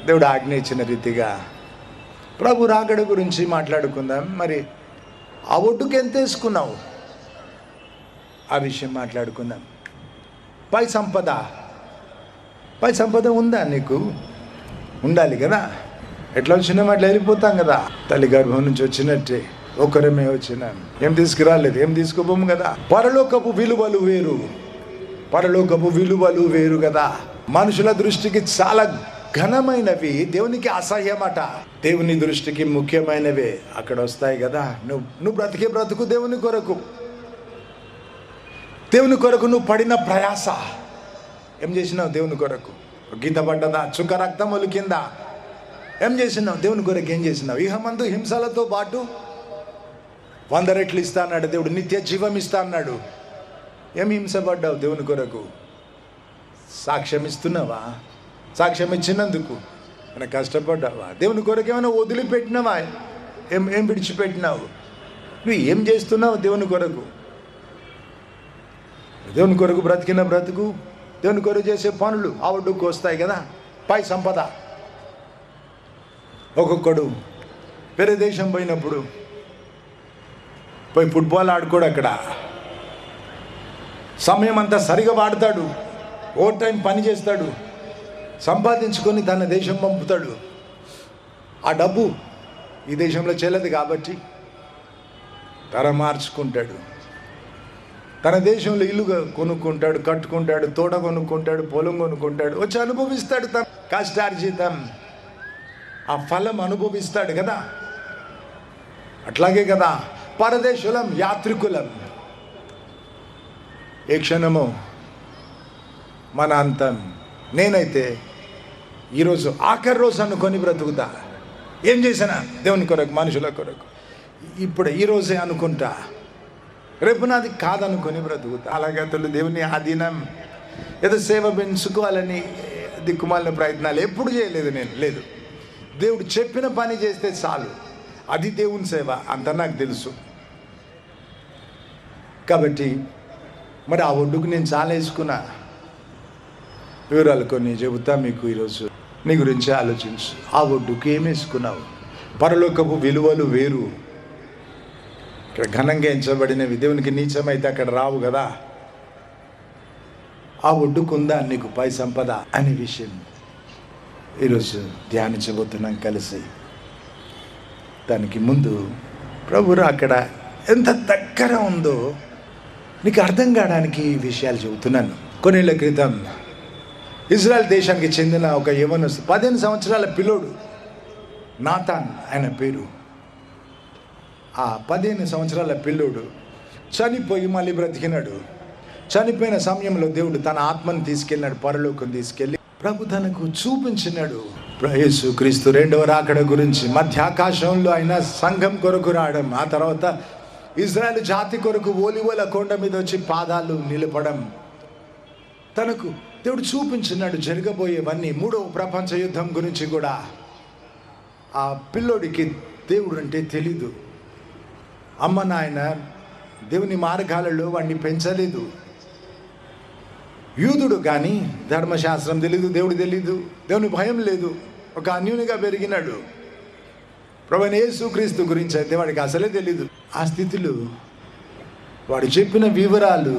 దేవుడు ఆజ్ఞ ఇచ్చిన రీతిగా ప్రభు రాకడ గురించి మాట్లాడుకుందాం. మరి ఆ ఒడ్డుకు ఎంత వేసుకున్నావు, ఆ విషయం మాట్లాడుకుందాం. పై సంపద ఉందా నీకు? ఉండాలి కదా. ఎట్లా వచ్చినాం అట్లా వెళ్ళిపోతాం కదా. తల్లి గర్భం నుంచి వచ్చినట్టే ఒకరమే వచ్చినాం. ఏం తీసుకురాలేదు, ఏం తీసుకోపోము కదా. పరలోకపు విలువలు వేరు కదా. మనుషుల దృష్టికి చాలా ఘనమైనవి, దేవునికి అసహ్యమట. దేవుని దృష్టికి ముఖ్యమైనవే అక్కడ వస్తాయి కదా. నువ్వు బ్రతికే బ్రతుకు దేవుని కొరకు నువ్వు పడిన ప్రయాస ఏం చేసినావు? దేవుని కొరకు గీత పడ్డదా? చుక్క రక్తం ఒలికిందా? ఏం చేసినావు దేవుని కొరకు? ఏం చేసినావు? ఇహమందు హింసలతో పాటు 100 రెట్లు ఇస్తా అన్నాడు దేవుడు. నిత్య జీవం ఇస్తా అన్నాడు. ఏం హింసపడ్డావు దేవుని కొరకు? సాక్ష్యం ఇస్తున్నావా? సాక్ష్యం ఇచ్చినందుకు ఏమైనా కష్టపడ్డావా? దేవుని కొరకు ఏమైనా వదిలిపెట్టినావా? ఏం విడిచిపెట్టినావు? నువ్వు ఏం చేస్తున్నావు దేవుని కొరకు? దేవుని కొరకు బ్రతికిన బ్రతుకు, దేవుని కొరకు చేసే పనులు ఆ ఒడ్డుకు వస్తాయి కదా. పై సంపద. ఒక్కొక్కడు వేరే దేశం పోయినప్పుడు పోయి ఫుట్బాల్ ఆడుకోడు. అక్కడ సమయం అంతా సరిగా వాడతాడు, ఓవర్ టైం పని చేస్తాడు, సంపాదించుకొని తన దేశం పంపుతాడు. ఆ డబ్బు ఈ దేశంలో చెల్లదు కాబట్టి తర మార్చుకుంటాడు. తన దేశంలో ఇల్లు కొనుక్కుంటాడు, కట్టుకుంటాడు, తోట కొనుక్కుంటాడు, పొలం కొనుక్కుంటాడు, వచ్చి అనుభవిస్తాడు. తన కష్టార్జితం ఆ ఫలం అనుభవిస్తాడు కదా. అట్లాగే కదా పరదేశులం, యాత్రికులం. ఏ క్షణము మన అంతం. నేనైతే ఈరోజు ఆఖరి రోజు అనుకొని బ్రతుకుతా. ఏం చేసినా దేవుని కొరకు, మనుషుల కొరకు. ఇప్పుడు ఈరోజే అనుకుంటా, రేపు నాది కాదనుకొని బ్రతుకుతా. అలాగే అతను దేవుని ఆధీనం ఏదో సేవ పెంచుకోవాలని దిక్కుమాలిన ప్రయత్నాలు ఎప్పుడు చేయలేదు నేను. లేదు, దేవుడు చెప్పిన పని చేస్తే చాలు, అది దేవుని సేవ, అంత నాకు తెలుసు. కాబట్టి మరి ఆ ఒడ్డుకు నేను చాలా వేసుకున్నా. వివరాలు కొన్ని చెబుతా మీకు ఈరోజు. నీ గురించి ఆలోచించు. ఆ ఒడ్డుకు ఏం వేసుకున్నావు? పరలోకపు విలువలు వేరు. ఇక్కడ ఘనంగా ఎంచబడినవి దేవునికి నీచమైతే అక్కడ రావు కదా. ఆ ఒడ్డుకుందా నీకు పై సంపద అనే విషయం ఈరోజు ధ్యానించబోతున్నాం కలిసి. దానికి ముందు ప్రభు అక్కడ ఎంత దగ్గర ఉందో నీకు అర్థం కావడానికి ఈ విషయాలు చెబుతున్నాను. కొన్నేళ్ల క్రితం ఇజ్రాయెల్ దేశానికి చెందిన ఒక యవనస్తు, 15 సంవత్సరాల పిల్లోడు, నాతాన్ ఆయన పేరు. ఆ 15 సంవత్సరాల పిల్లోడు చనిపోయి మళ్ళీ బ్రతికినాడు. చనిపోయిన సమయంలో దేవుడు తన ఆత్మను తీసుకెళ్ళినాడు, పరలోకం తీసుకెళ్ళి ప్రభు తనకు చూపించినాడు. యేసు క్రీస్తు రెండవ రాకడ గురించి, మధ్యాకాశంలో ఆయన సంఘం కొరకు రావడం, ఆ తర్వాత ఇజ్రాయెల్ జాతి కొరకు ఓలివల కొండ మీద వచ్చి పాదాలు నిలపడం, తనకు దేవుడు చూపించినాడు జరగబోయేవన్నీ. 3వ ప్రపంచ యుద్ధం గురించి కూడా. ఆ పిల్లోడికి దేవుడు అంటే తెలీదు. అమ్మ నాయన దేవుని మార్గాలలో వాడిని పెంచలేదు. యూదుడు కానీ ధర్మశాస్త్రం తెలీదు, దేవుడు తెలీదు, దేవుని భయం లేదు, ఒక అన్యునిగా పెరిగినాడు. ప్రభువైన యేసుక్రీస్తు గురించి అయితే వాడికి అసలే తెలీదు. ఆ స్థితిలో వాడు చెప్పిన వివరాలు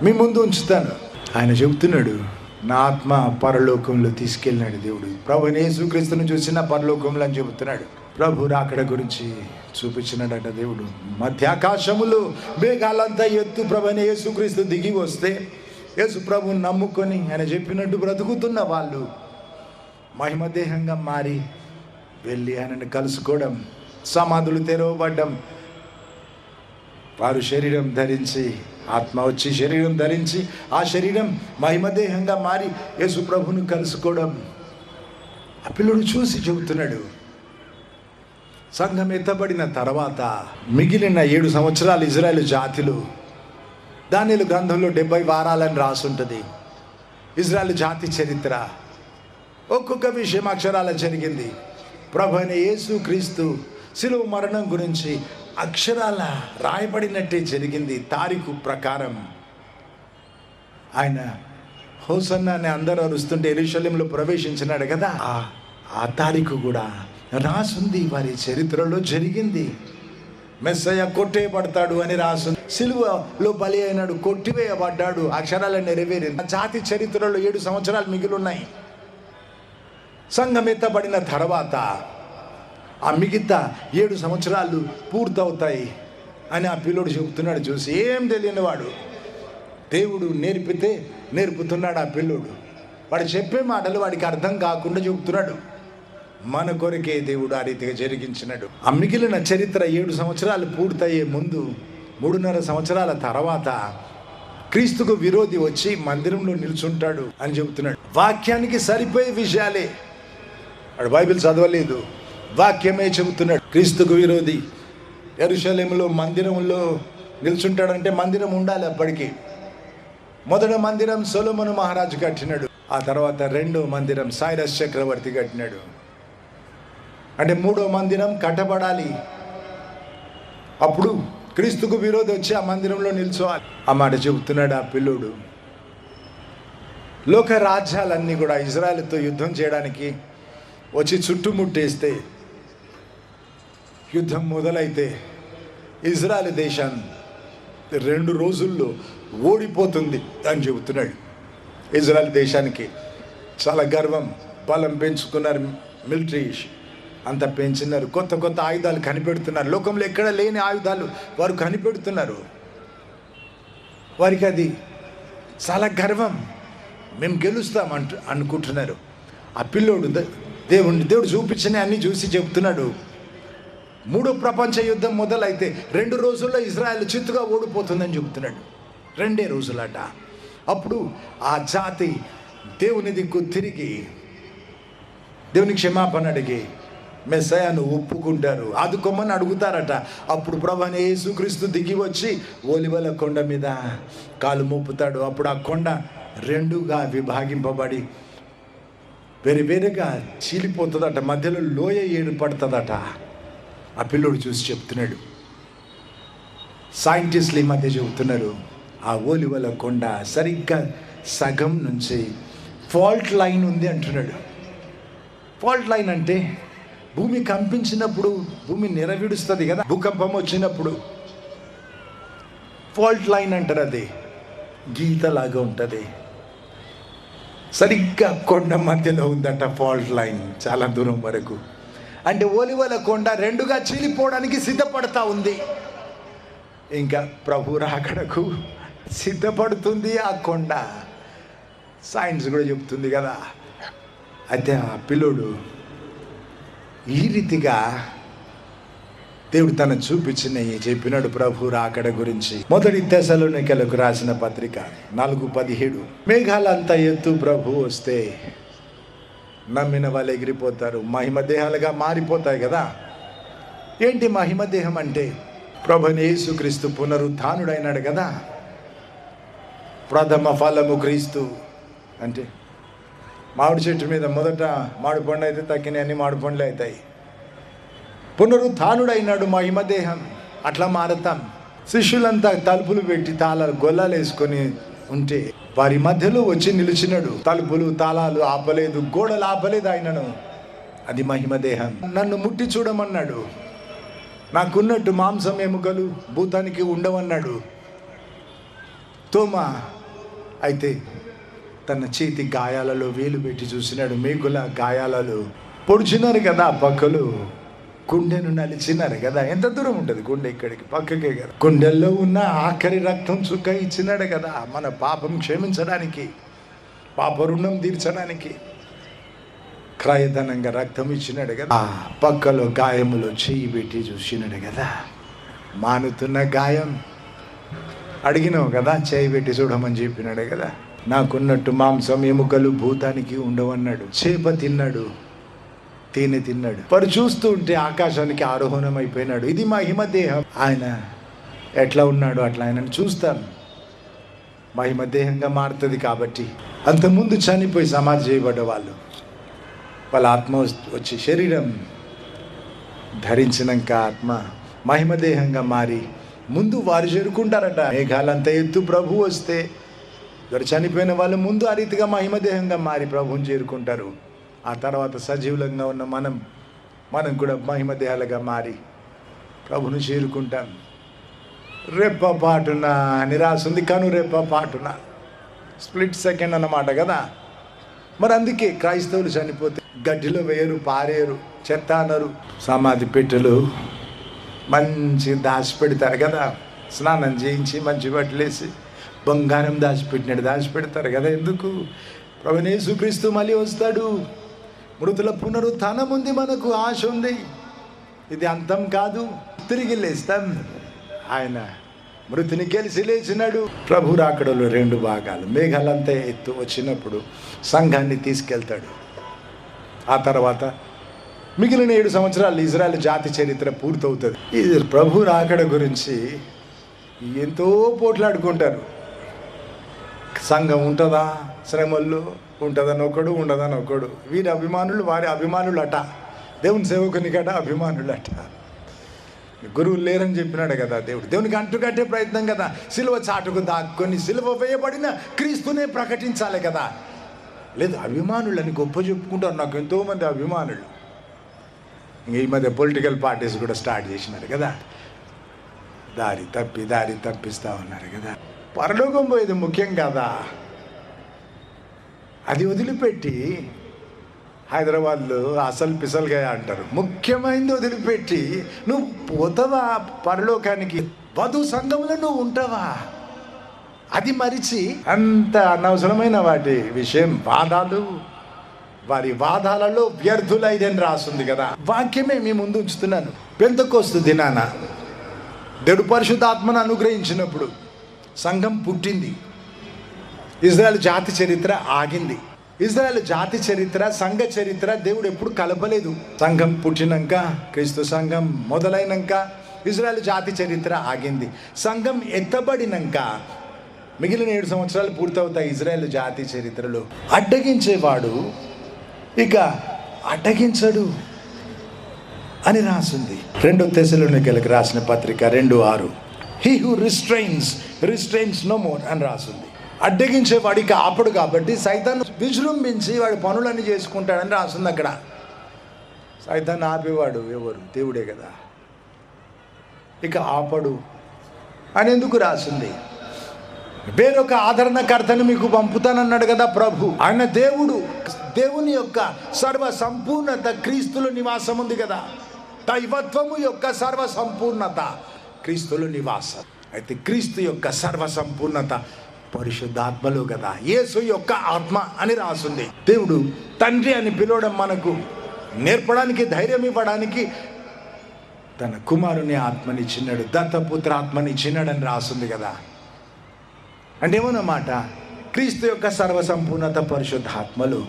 మీ ముందు ఉంచుతాను. ఆయన చెబుతున్నాడు, నా ఆత్మ పరలోకంలో తీసుకెళ్ళినాడు దేవుడు. ప్రభువైన యేసుక్రీస్తును చూసిన పరలోకంలో అని చెబుతున్నాడు. ప్రభు రాకడ గురించి చూపించినాడట దేవుడు. మధ్యాకాశములు మేఘాలంతా ఎత్తు ప్రభువైన యేసుక్రీస్తు దిగి వస్తే యేసు ప్రభువుని నమ్ముకొని ఆయన చెప్పినట్టు బ్రతుకుతున్న వాళ్ళు మహిమదేహంగా మారి వెళ్ళి ఆయనను కలుసుకోవడం, సమాధులు తెరవబడ్డం, వారు శరీరం ధరించి, ఆత్మ వచ్చి శరీరం ధరించి ఆ శరీరం మహిమదేహంగా మారి యేసు ప్రభువును కలుసుకోవడం. ఆ పిల్లడు చూసి చెబుతున్నాడు, సంఘం ఎత్తబడిన తర్వాత మిగిలిన 7 సంవత్సరాలు ఇజ్రాయేలు జాతిలు, దానియేలు గ్రంథంలో 70 వారాలని రాసుంటుంది. ఇజ్రాయేలు జాతి చరిత్ర ఒక్కొక్క విషయం అక్షరాల జరిగింది. ప్రభువైన యేసు క్రీస్తు శిలువ మరణం గురించి అక్షరాల రాయబడినట్టే జరిగింది. తారీఖు ప్రకారం ఆయన హోసన్నా అని అందరూ అరుస్తుంటే యెరూషలేములో ప్రవేశించినాడు కదా. ఆ ఆ తారీఖు కూడా రాసుంది, వారి చరిత్రలో జరిగింది. మెస్సయ్య కొట్టేయబడతాడు అని రాసుంది. సిలువలో బలి అయినాడు, కొట్టివేయబడ్డాడు, అక్షరాలు నెరవేరింది. జాతి చరిత్రలో 7 సంవత్సరాలు మిగిలి ఉన్నాయి. సంఘం ఎత్తబడిన తర్వాత ఆ మిగతా 7 సంవత్సరాలు పూర్తవుతాయి అని ఆ పిల్లోడు చెబుతున్నాడు. చూసి ఏం తెలియని వాడు, దేవుడు నేర్పుతున్నాడు ఆ పిల్లోడు. వాడు చెప్పే మాటలు వాడికి అర్థం కాకుండా చెబుతున్నాడు. మన కొరకే దేవుడు ఆ రీతిగా జరిగించినాడు. ఆ మిగిలిన చరిత్ర 7 సంవత్సరాలు పూర్తయ్యే ముందు 3.5 సంవత్సరాల తర్వాత క్రీస్తుకు విరోధి వచ్చి మందిరంలో నిల్చుంటాడు అని చెబుతున్నాడు. వాక్యానికి సరిపోయే విషయాలే, వాడు బైబిల్ చదవలేదు, వాక్యమే చెబుతున్నాడు. క్రీస్తుకు విరోధి యెరూషలేములో మందిరంలో నిల్చుంటాడంటే మందిరం ఉండాలి. అప్పటికి మొదటి మందిరం సొలొమోను మహారాజు కట్టినాడు. ఆ తర్వాత 2వ మందిరం సైరస్ చక్రవర్తి కట్టినాడు. అంటే 3వ మందిరం కట్టబడాలి. అప్పుడు క్రీస్తుకు విరోధి వచ్చి ఆ మందిరంలో నిల్చోవాలి. ఆ మాట చెబుతున్నాడు ఆ పిల్లోడు. లోక రాజ్యాలన్నీ కూడా ఇజ్రాయెల్తో యుద్ధం చేయడానికి వచ్చి చుట్టుముట్టేస్తే, యుద్ధం మొదలైతే ఇజ్రాయెల్ దేశం 2 రోజుల్లో ఓడిపోతుంది అని చెబుతున్నాడు. ఇజ్రాయెల్ దేశానికి చాలా గర్వం, బలం పెంచుకున్నారు, మిలిటరీ అంతా పెంచినారు, కొత్త ఆయుధాలు కనిపెడుతున్నారు. లోకంలో ఎక్కడ లేని ఆయుధాలు వారు కనిపెడుతున్నారు. వారికి అది చాలా గర్వం, మేము గెలుస్తాం అనుకుంటున్నారు. ఆ పిల్లోడు దేవుడు చూపించిన అన్నీ చూసి చెప్తున్నాడు, 3వ ప్రపంచ యుద్ధం మొదలైతే 2 రోజుల్లో ఇజ్రాయెల్ చిత్తుగా ఓడిపోతుందని చెబుతున్నాడు. 2 రోజులట. అప్పుడు ఆ జాతి దేవుని దిక్కు తిరిగి దేవుని క్షమాపణ అడిగి మెస్సయ్యను ఒప్పుకుంటారు, ఆదుకోమని అడుగుతారట. అప్పుడు ప్రభువైన యేసుక్రీస్తు దిగి వచ్చి ఒలివల కొండ మీద కాలు మోపుతాడు. అప్పుడు ఆ కొండ 2గా విభాగింపబడి వేరుగా చీలిపోతుందట, మధ్యలో లోయ ఏర్పడుతుందట. ఆ పిల్లోడు చూసి చెప్తున్నాడు. సైంటిస్టులు ఈ మధ్య చెబుతున్నారు, ఆ ఒలివల కొండ సరిగ్గా సగం నుంచి ఫాల్ట్ లైన్ ఉంది అంటున్నాడు. ఫాల్ట్ లైన్ అంటే భూమి కంపించినప్పుడు భూమి నిరవిడుస్తుంది కదా, భూకంపం వచ్చినప్పుడు ఫాల్ట్ లైన్ అంటారు. అది గీతలాగా ఉంటుంది. సరిగ్గా కొండ మధ్యలో ఉందట ఫాల్ట్ లైన్, చాలా దూరం వరకు. అంటే ఒలివల కొండ 2గా చీలిపోవడానికి సిద్ధపడతా ఉంది. ఇంకా ప్రభు రాకడకు సిద్ధపడుతుంది ఆ కొండ. సైన్స్ కూడా చెప్తుంది కదా. అయితే ఆ పిల్లోడు ఈ రీతిగా దేవుడు తను చూపించినవి చెప్పినాడు ప్రభు రాకడ గురించి. 1 తెస్సలోనికలకు రాసిన పత్రిక 4:17, మేఘాలంతా ఎత్తు ప్రభు వస్తే నమ్మిన వాళ్ళు ఎగిరిపోతారు, మహిమ దేహాలుగా మారిపోతాయి కదా. ఏంటి మహిమ దేహం అంటే? ప్రభువైన యేసుక్రీస్తు పునరుత్థానుడైనాడు కదా. ప్రథమ ఫలము క్రీస్తు అంటే మామిడి చెట్టు మీద మొదట మామిడి పండు అయితే తక్కిన అన్ని మామిడి పండ్లు అవుతాయి. పునరుత్థానుడైనాడు, మహిమ దేహం. అట్లా మారతాం. శిష్యులంతా తలుపులు పెట్టి తాళాలు గొల్లాలు వేసుకొని ఉంటే వారి మధ్యలో వచ్చి నిలిచినాడు. తలుపులు తాళాలు ఆపలేదు, గోడలు ఆపలేదు ఆయనను. అది మహిమ దేహం. నన్ను ముట్టి చూడమన్నాడు. నాకున్నట్టు మాంసం ఎముకలు భూతానికి ఉండవన్నాడు. తోమా అయితే తన చేతి గాయాలలో వేలు పెట్టి చూసినాడు. మేకుల గాయాలలో పొడిచినారు కదా పక్కలు, గుండెను నలిచినారు కదా. ఎంత దూరం ఉంటుంది గుండె? ఇక్కడికి పక్కకే కదా. గుండెల్లో ఉన్న ఆఖరి రక్తం చుక్క ఇచ్చినాడు కదా, మన పాపం క్షమించడానికి, పాప రుణం తీర్చడానికి క్రయధనంగా రక్తం ఇచ్చినాడు కదా. ఆ పక్కలో గాయములో చెయ్యి పెట్టి చూసినాడు కదా. మానుతున్న గాయం అడిగినావు కదా, చేయి పెట్టి చూడమని చెప్పినాడు కదా. నాకున్నట్టు మాంసం ఎముకలు భూతానికి ఉండవన్నాడు. చేప తిన్నాడు, తేనె తిన్నాడు. వారు చూస్తూ ఉంటే ఆకాశానికి ఆరోహణం అయిపోయినాడు. ఇది మహిమ దేహం. ఆయన ఎట్లా ఉన్నాడు అట్లా ఆయనను చూస్తాం. మహిమ దేహంగా మారుతుంది. కాబట్టి అంతకుముందు చనిపోయి సమాధి చేయబడ్డ వాళ్ళ ఆత్మ వచ్చి శరీరం ధరించినాక ఆత్మ మహిమ దేహంగా మారి ముందు వారు చేరుకుంటారట. మేఘాలంతా ఎత్తు ప్రభు వస్తే వారు చనిపోయిన వాళ్ళు ముందు ఆ రీతిగా మహిమ దేహంగా మారి ప్రభువుని చేరుకుంటారు. ఆ తర్వాత సజీవులంగా ఉన్న మనం కూడా మహిమ దేహాలుగా మారి ప్రభును చేరుకుంటాం. రెప్ప పాటున అని రాసింది, కనురెప్ప పాటున, స్ప్లిట్ సెకండ్ అన్నమాట కదా. మరి అందుకే క్రైస్తవులు చనిపోతే గడ్డిలో వేయరు, పారేరు, చెత్త అనరు. సమాధి పెట్టెలు మంచి దాచిపెడతారు కదా, స్నానం చేయించి మంచి బట్టలేసి బంగారం దాచిపెట్టినట్టు దాచిపెడతారు కదా. ఎందుకు? ప్రభువైన యేసుక్రీస్తు మళ్ళీ వస్తాడు. మృతుల పునరుత్థానం ఉంది, మనకు ఆశ ఉంది. ఇది అంతం కాదు, తిరిగి లేస్తాం. ఆయన మృతిని గెలిచి లేచినాడు. ప్రభు రాకడలో 2 భాగాలు. మేఘాలంతా ఎత్తు వచ్చినప్పుడు సంఘాన్ని తీసుకెళ్తాడు. ఆ తర్వాత మిగిలిన 7 సంవత్సరాలు ఇజ్రాయెల్ జాతి చరిత్ర పూర్తవుతుంది. ఇది ప్రభు రాకడ గురించి ఎంతో పోట్లాడుకుంటారు. సంఘం ఉంటుందా, శ్రమల్లో ఉంటుందని ఒకడు, ఉండదని ఒకడు. వీరి అభిమానులు వారి అభిమానులు అట, దేవుని సేవకుని గట అభిమానులు అట. గురువులు లేరని చెప్పినాడు కదా దేవుడు. దేవునికి అంటుకట్టే ప్రయత్నం కదా. సిలువ చాటుకు దాక్కొని సిలువ వేయబడిన క్రీస్తునే ప్రకటించాలి కదా. లేదు, అభిమానులని గొప్ప చెప్పుకుంటారు. నాకు ఎంతోమంది అభిమానులు. ఈ మధ్య పొలిటికల్ పార్టీస్ కూడా స్టార్ట్ చేసినారు కదా, దారి తప్పిస్తూ ఉన్నారు కదా. పరలోకం పోయేది ముఖ్యం కదా. అది వదిలిపెట్టి హైదరాబాద్లో అసలు పిసలుగా అంటారు, ముఖ్యమైనది వదిలిపెట్టి నువ్వు పోతావా పరలోకానికి? వధు సంఘంలో నువ్వు ఉంటావా? అది మరిచి అంత అనవసరమైన వాటి విషయం వాదాలు, వారి వాదాలలో వ్యర్థులైదని రాస్తుంది కదా. వాక్యమే మీ ముందు ఉంచుతున్నాను. పెంతెకోస్తు దినాన దేవుడు పరిశుద్ధాత్మను అనుగ్రహించినప్పుడు సంఘం పుట్టింది. ఇజ్రాయెల్ జాతి చరిత్ర ఆగింది. ఇజ్రాయెల్ జాతి చరిత్ర, సంఘ చరిత్ర దేవుడు ఎప్పుడు కలపలేదు. సంఘం పుట్టినాక, క్రీస్తు సంఘం మొదలైనాక ఇజ్రాయెల్ జాతి చరిత్ర ఆగింది. సంఘం ఎత్తబడినాక మిగిలిన 7 సంవత్సరాలు పూర్తవుతాయి ఇజ్రాయెల్ జాతి చరిత్రలో. అడ్డగించేవాడు ఇక అడ్డగించడు అని రాసింది. 2 తెస్సలోనికైలకు రాసిన పత్రిక 2:6. He who restrains no more అని రాసింది. అడ్డగించే వాడికి ఆపడు కాబట్టి సైతాన్ని విజృంభించి వాడి పనులన్నీ చేసుకుంటాడని రాస్తుంది అక్కడ. సైతాన్ని ఆపేవాడు ఎవరు? దేవుడే కదా. ఇక ఆపడు అని ఎందుకు రాసింది? వేరొక ఆదరణకర్తను మీకు పంపుతానన్నాడు కదా ప్రభు. ఆయన దేవుడు. దేవుని యొక్క సర్వ సంపూర్ణత క్రీస్తులో నివాసం ఉంది కదా. దైవత్వము యొక్క సర్వ సంపూర్ణత క్రీస్తులో నివాసం. అయితే క్రీస్తు యొక్క సర్వ సంపూర్ణత పరిశుద్ధాత్మలో కదా. యేసు యొక్క ఆత్మ అని రాసింది. దేవుడు తండ్రి అని పిలవడం మనకు నేర్పడానికి, ధైర్యం ఇవ్వడానికి తన కుమారుని ఆత్మనిచ్చినాడు, దత్తపుత్ర ఆత్మనిచ్చినాడని రాసింది కదా. అంటే ఏమన్నమాట? క్రీస్తు యొక్క సర్వసంపూర్ణత పరిశుద్ధాత్మలో,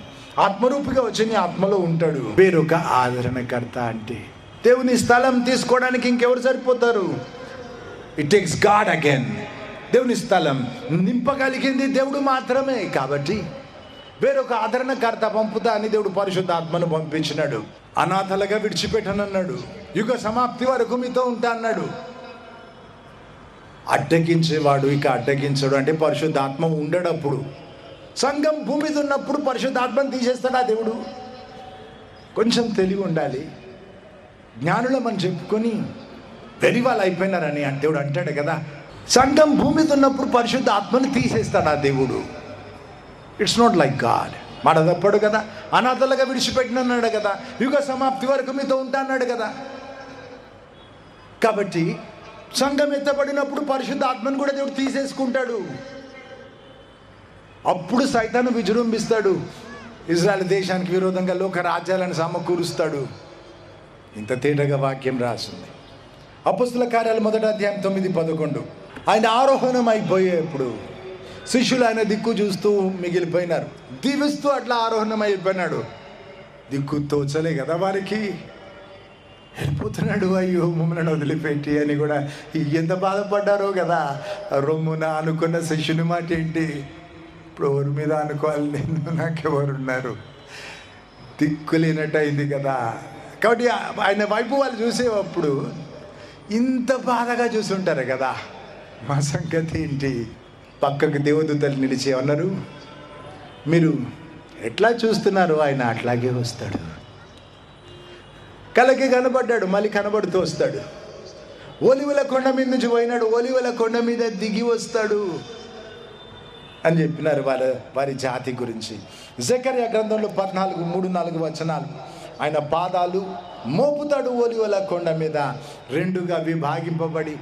ఆత్మరూపిగా వచ్చి నీ ఆత్మలో ఉంటాడు. వేరొక ఆదరణకర్త అంటే దేవుని స్థలం తీసుకోవడానికి ఇంకెవరు సరిపోతారు? It takes God again. దేవుని స్థలం నింపగలిగింది దేవుడు మాత్రమే. కాబట్టి వేరొక ఆదరణకర్త పంపుతా అని దేవుడు పరిశుద్ధాత్మను పంపించినాడు. అనాథలుగా విడిచిపెట్టనన్నాడు. యుగ సమాప్తి వరకు మీతో ఉంటా అన్నాడు. అడ్డగించేవాడు ఇక అడ్డగించడు అంటే పరిశుద్ధాత్మ ఉండడప్పుడు. సంఘం భూమి మీద ఉన్నప్పుడు పరిశుద్ధాత్మను తీసేస్తాడా దేవుడు? కొంచెం తెలివి ఉండాలి. జ్ఞానులమని చెప్పుకొని వెరివాళ్ళు అయిపోయినారని దేవుడు అంటాడు కదా. సంఘం భూమి మీద ఉన్నప్పుడు పరిశుద్ధాత్మను తీసేస్తాడా దేవుడు? It's not like God. మాట తప్పడు కదా. అనాథలుగా విడిచిపెట్టినన్నాడు కదా. యుగ సమాప్తి వరకు మీతో ఉంటా అన్నాడు కదా. కాబట్టి సంఘం ఎత్తబడినప్పుడు పరిశుద్ధాత్మను కూడా దేవుడు తీసేసుకుంటాడు. అప్పుడు సైతాను విజృంభిస్తాడు. ఇజ్రాయెల్ దేశానికి విరోధంగా లోక రాజ్యాలను సమకూరుస్తాడు. ఇంత తేటగా వాక్యం రాసింది. అపొస్తలుల కార్యాలు 1వ అధ్యాయం 9-11. ఆయన ఆరోహణం అయిపోయేప్పుడు శిష్యులు ఆయన దిక్కు చూస్తూ మిగిలిపోయినారు. దీవిస్తూ అట్లా ఆరోహణం అయిపోయినాడు. దిక్కు తోచలే కదా వారికి. వెళ్ళిపోతున్నాడు, అయ్యో మమ్మల్ని వదిలిపెట్టి అని కూడా ఎంత బాధపడ్డారో కదా. రొమ్మున అనుకున్న శిష్యుని మాట ఏంటి? ఇప్పుడు ఎవరి మీద అనుకోవాలి? నేను, నాకెవరున్నారు? దిక్కులేనట్టు అయింది కదా. కాబట్టి ఆయన వైపు వాళ్ళు చూసేటప్పుడు ఇంత బాధగా చూసుంటారు కదా. మా సంగతి ఏంటి? పక్కకు దేవదూతలు నిలిచి అన్నారు, మీరు ఎట్లా చూస్తున్నారు ఆయన అట్లాగే వస్తాడు. కలకి కనబడ్డాడు, మళ్ళీ కనబడుతూ వస్తాడు. ఒలివల కొండ మీద నుంచి పోయినాడు, ఒలివల కొండ మీద దిగి వస్తాడు అని చెప్పినారు వారి జాతి గురించి. జకర్యా గ్రంథంలో 14:3-4 వచనాలు. ఆయన పాదాలు మోపుతాడు ఒలివల కొండ మీద, రెండుగా విభాగింపబడి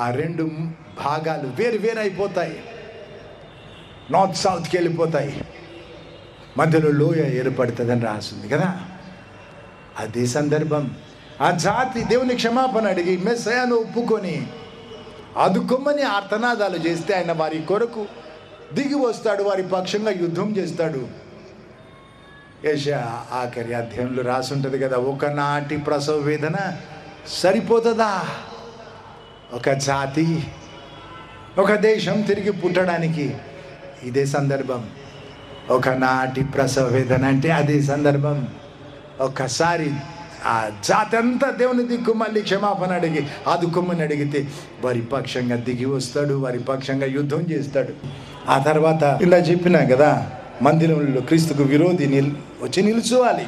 ఆ రెండు భాగాలు వేరు అయిపోతాయి, నార్త్ సౌత్కి వెళ్ళిపోతాయి, మధ్యలో లోయ ఏర్పడుతుందని రాసింది కదా. అదే సందర్భం ఆ జాతి దేవుని క్షమాపణ అడిగి మెస్సయాను ఒప్పుకొని అదుకొమ్మని ఆర్తనాదాలు చేస్తే ఆయన వారి కొరకు దిగి వస్తాడు, వారి పక్షంగా యుద్ధం చేస్తాడు. యెషయా ఆఖరి అధ్యాయంలో రాసి ఉంటుంది కదా, ఒకనాటి ప్రసవ వేదన సరిపోతుందా ఒక జాతి ఒక దేశం తిరిగి పుట్టడానికి? ఇదే సందర్భం. ఒకనాటి ప్రసవ వేదన అంటే అదే సందర్భం. ఒక్కసారి ఆ జాతి అంతా దేవుని దిక్కు మళ్ళీ క్షమాపణ అడిగి ఆదుకోమని అడిగితే వారి పక్షంగా దిగి వస్తాడు, వారి పక్షంగా యుద్ధం చేస్తాడు. ఆ తర్వాత ఇలా చెప్పినా కదా, మందిరంలో క్రీస్తుకు విరోధి వచ్చి నిలుచోవాలి.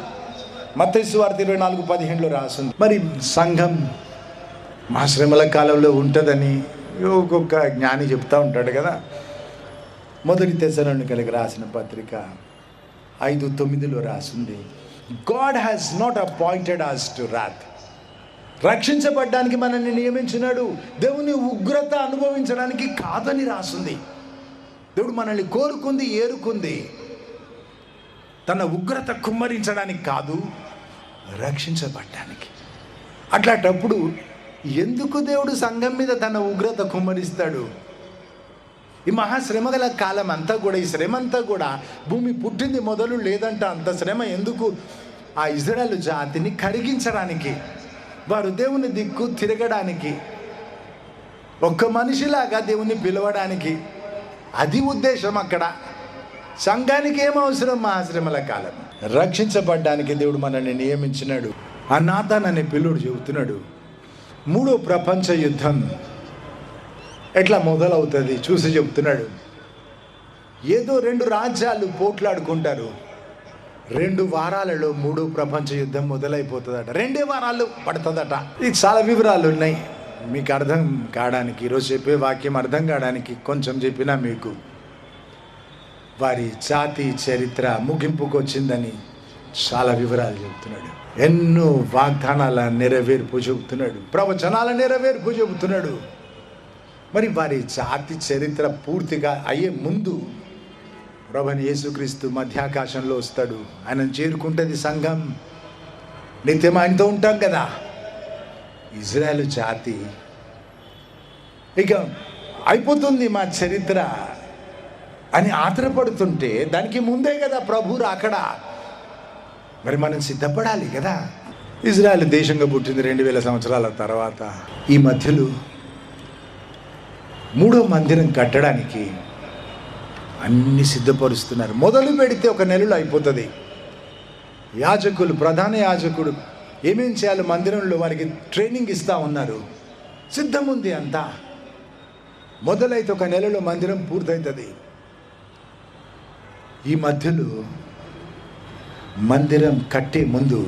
మత్తయి సువార్త 24:15 రాసింది. మరి సంఘం మా శ్రమల కాలంలో ఉంటుందని ఒక్కొక్క జ్ఞాని చెప్తూ ఉంటాడు కదా. 1 తెస్సలోనికైలకు రాసిన పత్రిక 5:9 రాసింది, God has not appointed us to wrath. రక్షించబడ్డానికి మనల్ని నియమించినాడు, దేవుని ఉగ్రత అనుభవించడానికి కాదని రాసింది. దేవుడు మనల్ని కోరుకుంది, ఏరుకుంది తన ఉగ్రత కుమ్మరించడానికి కాదు, రక్షించబడ్డానికి. అట్లాంటప్పుడు ఎందుకు దేవుడు సంఘం మీద తన ఉగ్రత కుమ్మరిస్తాడు? ఈ మహాశ్రమ గల కాలం అంతా కూడా, ఈ శ్రమ అంతా కూడా భూమి పుట్టింది మొదలు లేదంట అంత శ్రమ ఎందుకు? ఆ ఇజ్రాయేలు జాతిని కరిగించడానికి, వారు దేవుని దిక్కు తిరగడానికి, ఒక్క మనిషిలాగా దేవుని పిలవడానికి. అది ఉద్దేశం. అక్కడ సంఘానికి ఏం అవసరం? మహాశ్రమల కాలం రక్షించబడ్డానికి దేవుడు మనల్ని నియమించినాడు. ఆ నాతాన్ అనే పిల్లుడు చెబుతున్నాడు, 3వ ప్రపంచ యుద్ధం ఎట్లా మొదలవుతుంది చూసి చెప్తున్నాడు. ఏదో 2 రాజ్యాలు పోట్లాడుకుంటారు, 2 వారాలలో 3వ ప్రపంచ యుద్ధం మొదలైపోతుందట. 2 వారాలు పడుతుందట. ఇది చాలా వివరాలు ఉన్నాయి మీకు అర్థం కావడానికి. ఈరోజు చెప్పే వాక్యం అర్థం కావడానికి కొంచెం చెప్పినా మీకు వారి జాతి చరిత్ర ముగింపుకు వచ్చిందని చాలా వివరాలు చెబుతున్నాడు. ఎన్నో వాగ్దానాల నెరవేర్పు చెబుతున్నాడు, ప్రవచనాల నెరవేర్పు చెబుతున్నాడు. మరి వారి జాతి చరిత్ర పూర్తిగా అయ్యే ముందు ప్రభువైన యేసుక్రీస్తు మధ్యాకాశంలో వస్తాడు. ఆయనను చేరుకుంటుంది సంఘం, నిత్యం ఆయనతో ఉంటాం కదా. ఇజ్రాయేలు జాతి ఇక అయిపోతుంది మా చరిత్ర అని ఆత్రపడుతుంటే దానికి ముందే కదా ప్రభు రాకడా. మరి మనం సిద్ధపడాలి కదా. ఇజ్రాయేల్ దేశంగా పుట్టింది 2000 సంవత్సరాల తర్వాత. ఈ మధ్యలో 3వ మందిరం కట్టడానికి అన్ని సిద్ధపరుస్తున్నారు. మొదలు పెడితే 1 నెలలో అయిపోతుంది. యాజకులు, ప్రధాన యాజకుడు ఏమేం చేయాలి మందిరంలో వారికి ట్రైనింగ్ ఇస్తూ ఉన్నారు. సిద్ధం ఉంది అంతా. మొదలైతే 1 నెలలో మందిరం పూర్తవుతుంది. ఈ మధ్యలో మందిరం కట్టే ముందు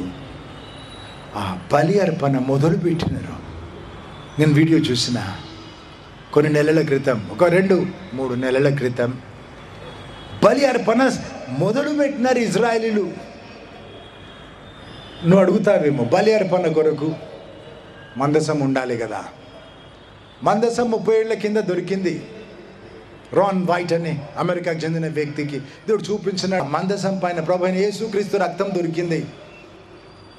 ఆ బలి అర్పణ మొదలు పెట్టినారు. నేను వీడియో చూసిన కొన్ని నెలల క్రితం, 2-3 నెలల క్రితం బలి అర్పణ మొదలు పెట్టినారు ఇజ్రాయేలీలు. నువ్వు అడుగుతావేమో, బలి అర్పణ కొరకు మందసం ఉండాలి కదా. మందసం 30 ఏళ్ల కింద దొరికింది. రాన్ వైట్ అని అమెరికాకు చెందిన వ్యక్తికి దేవుడు చూపించిన మందసం పైన ప్రభువైన యేసుక్రీస్తు రక్తం దొరికింది.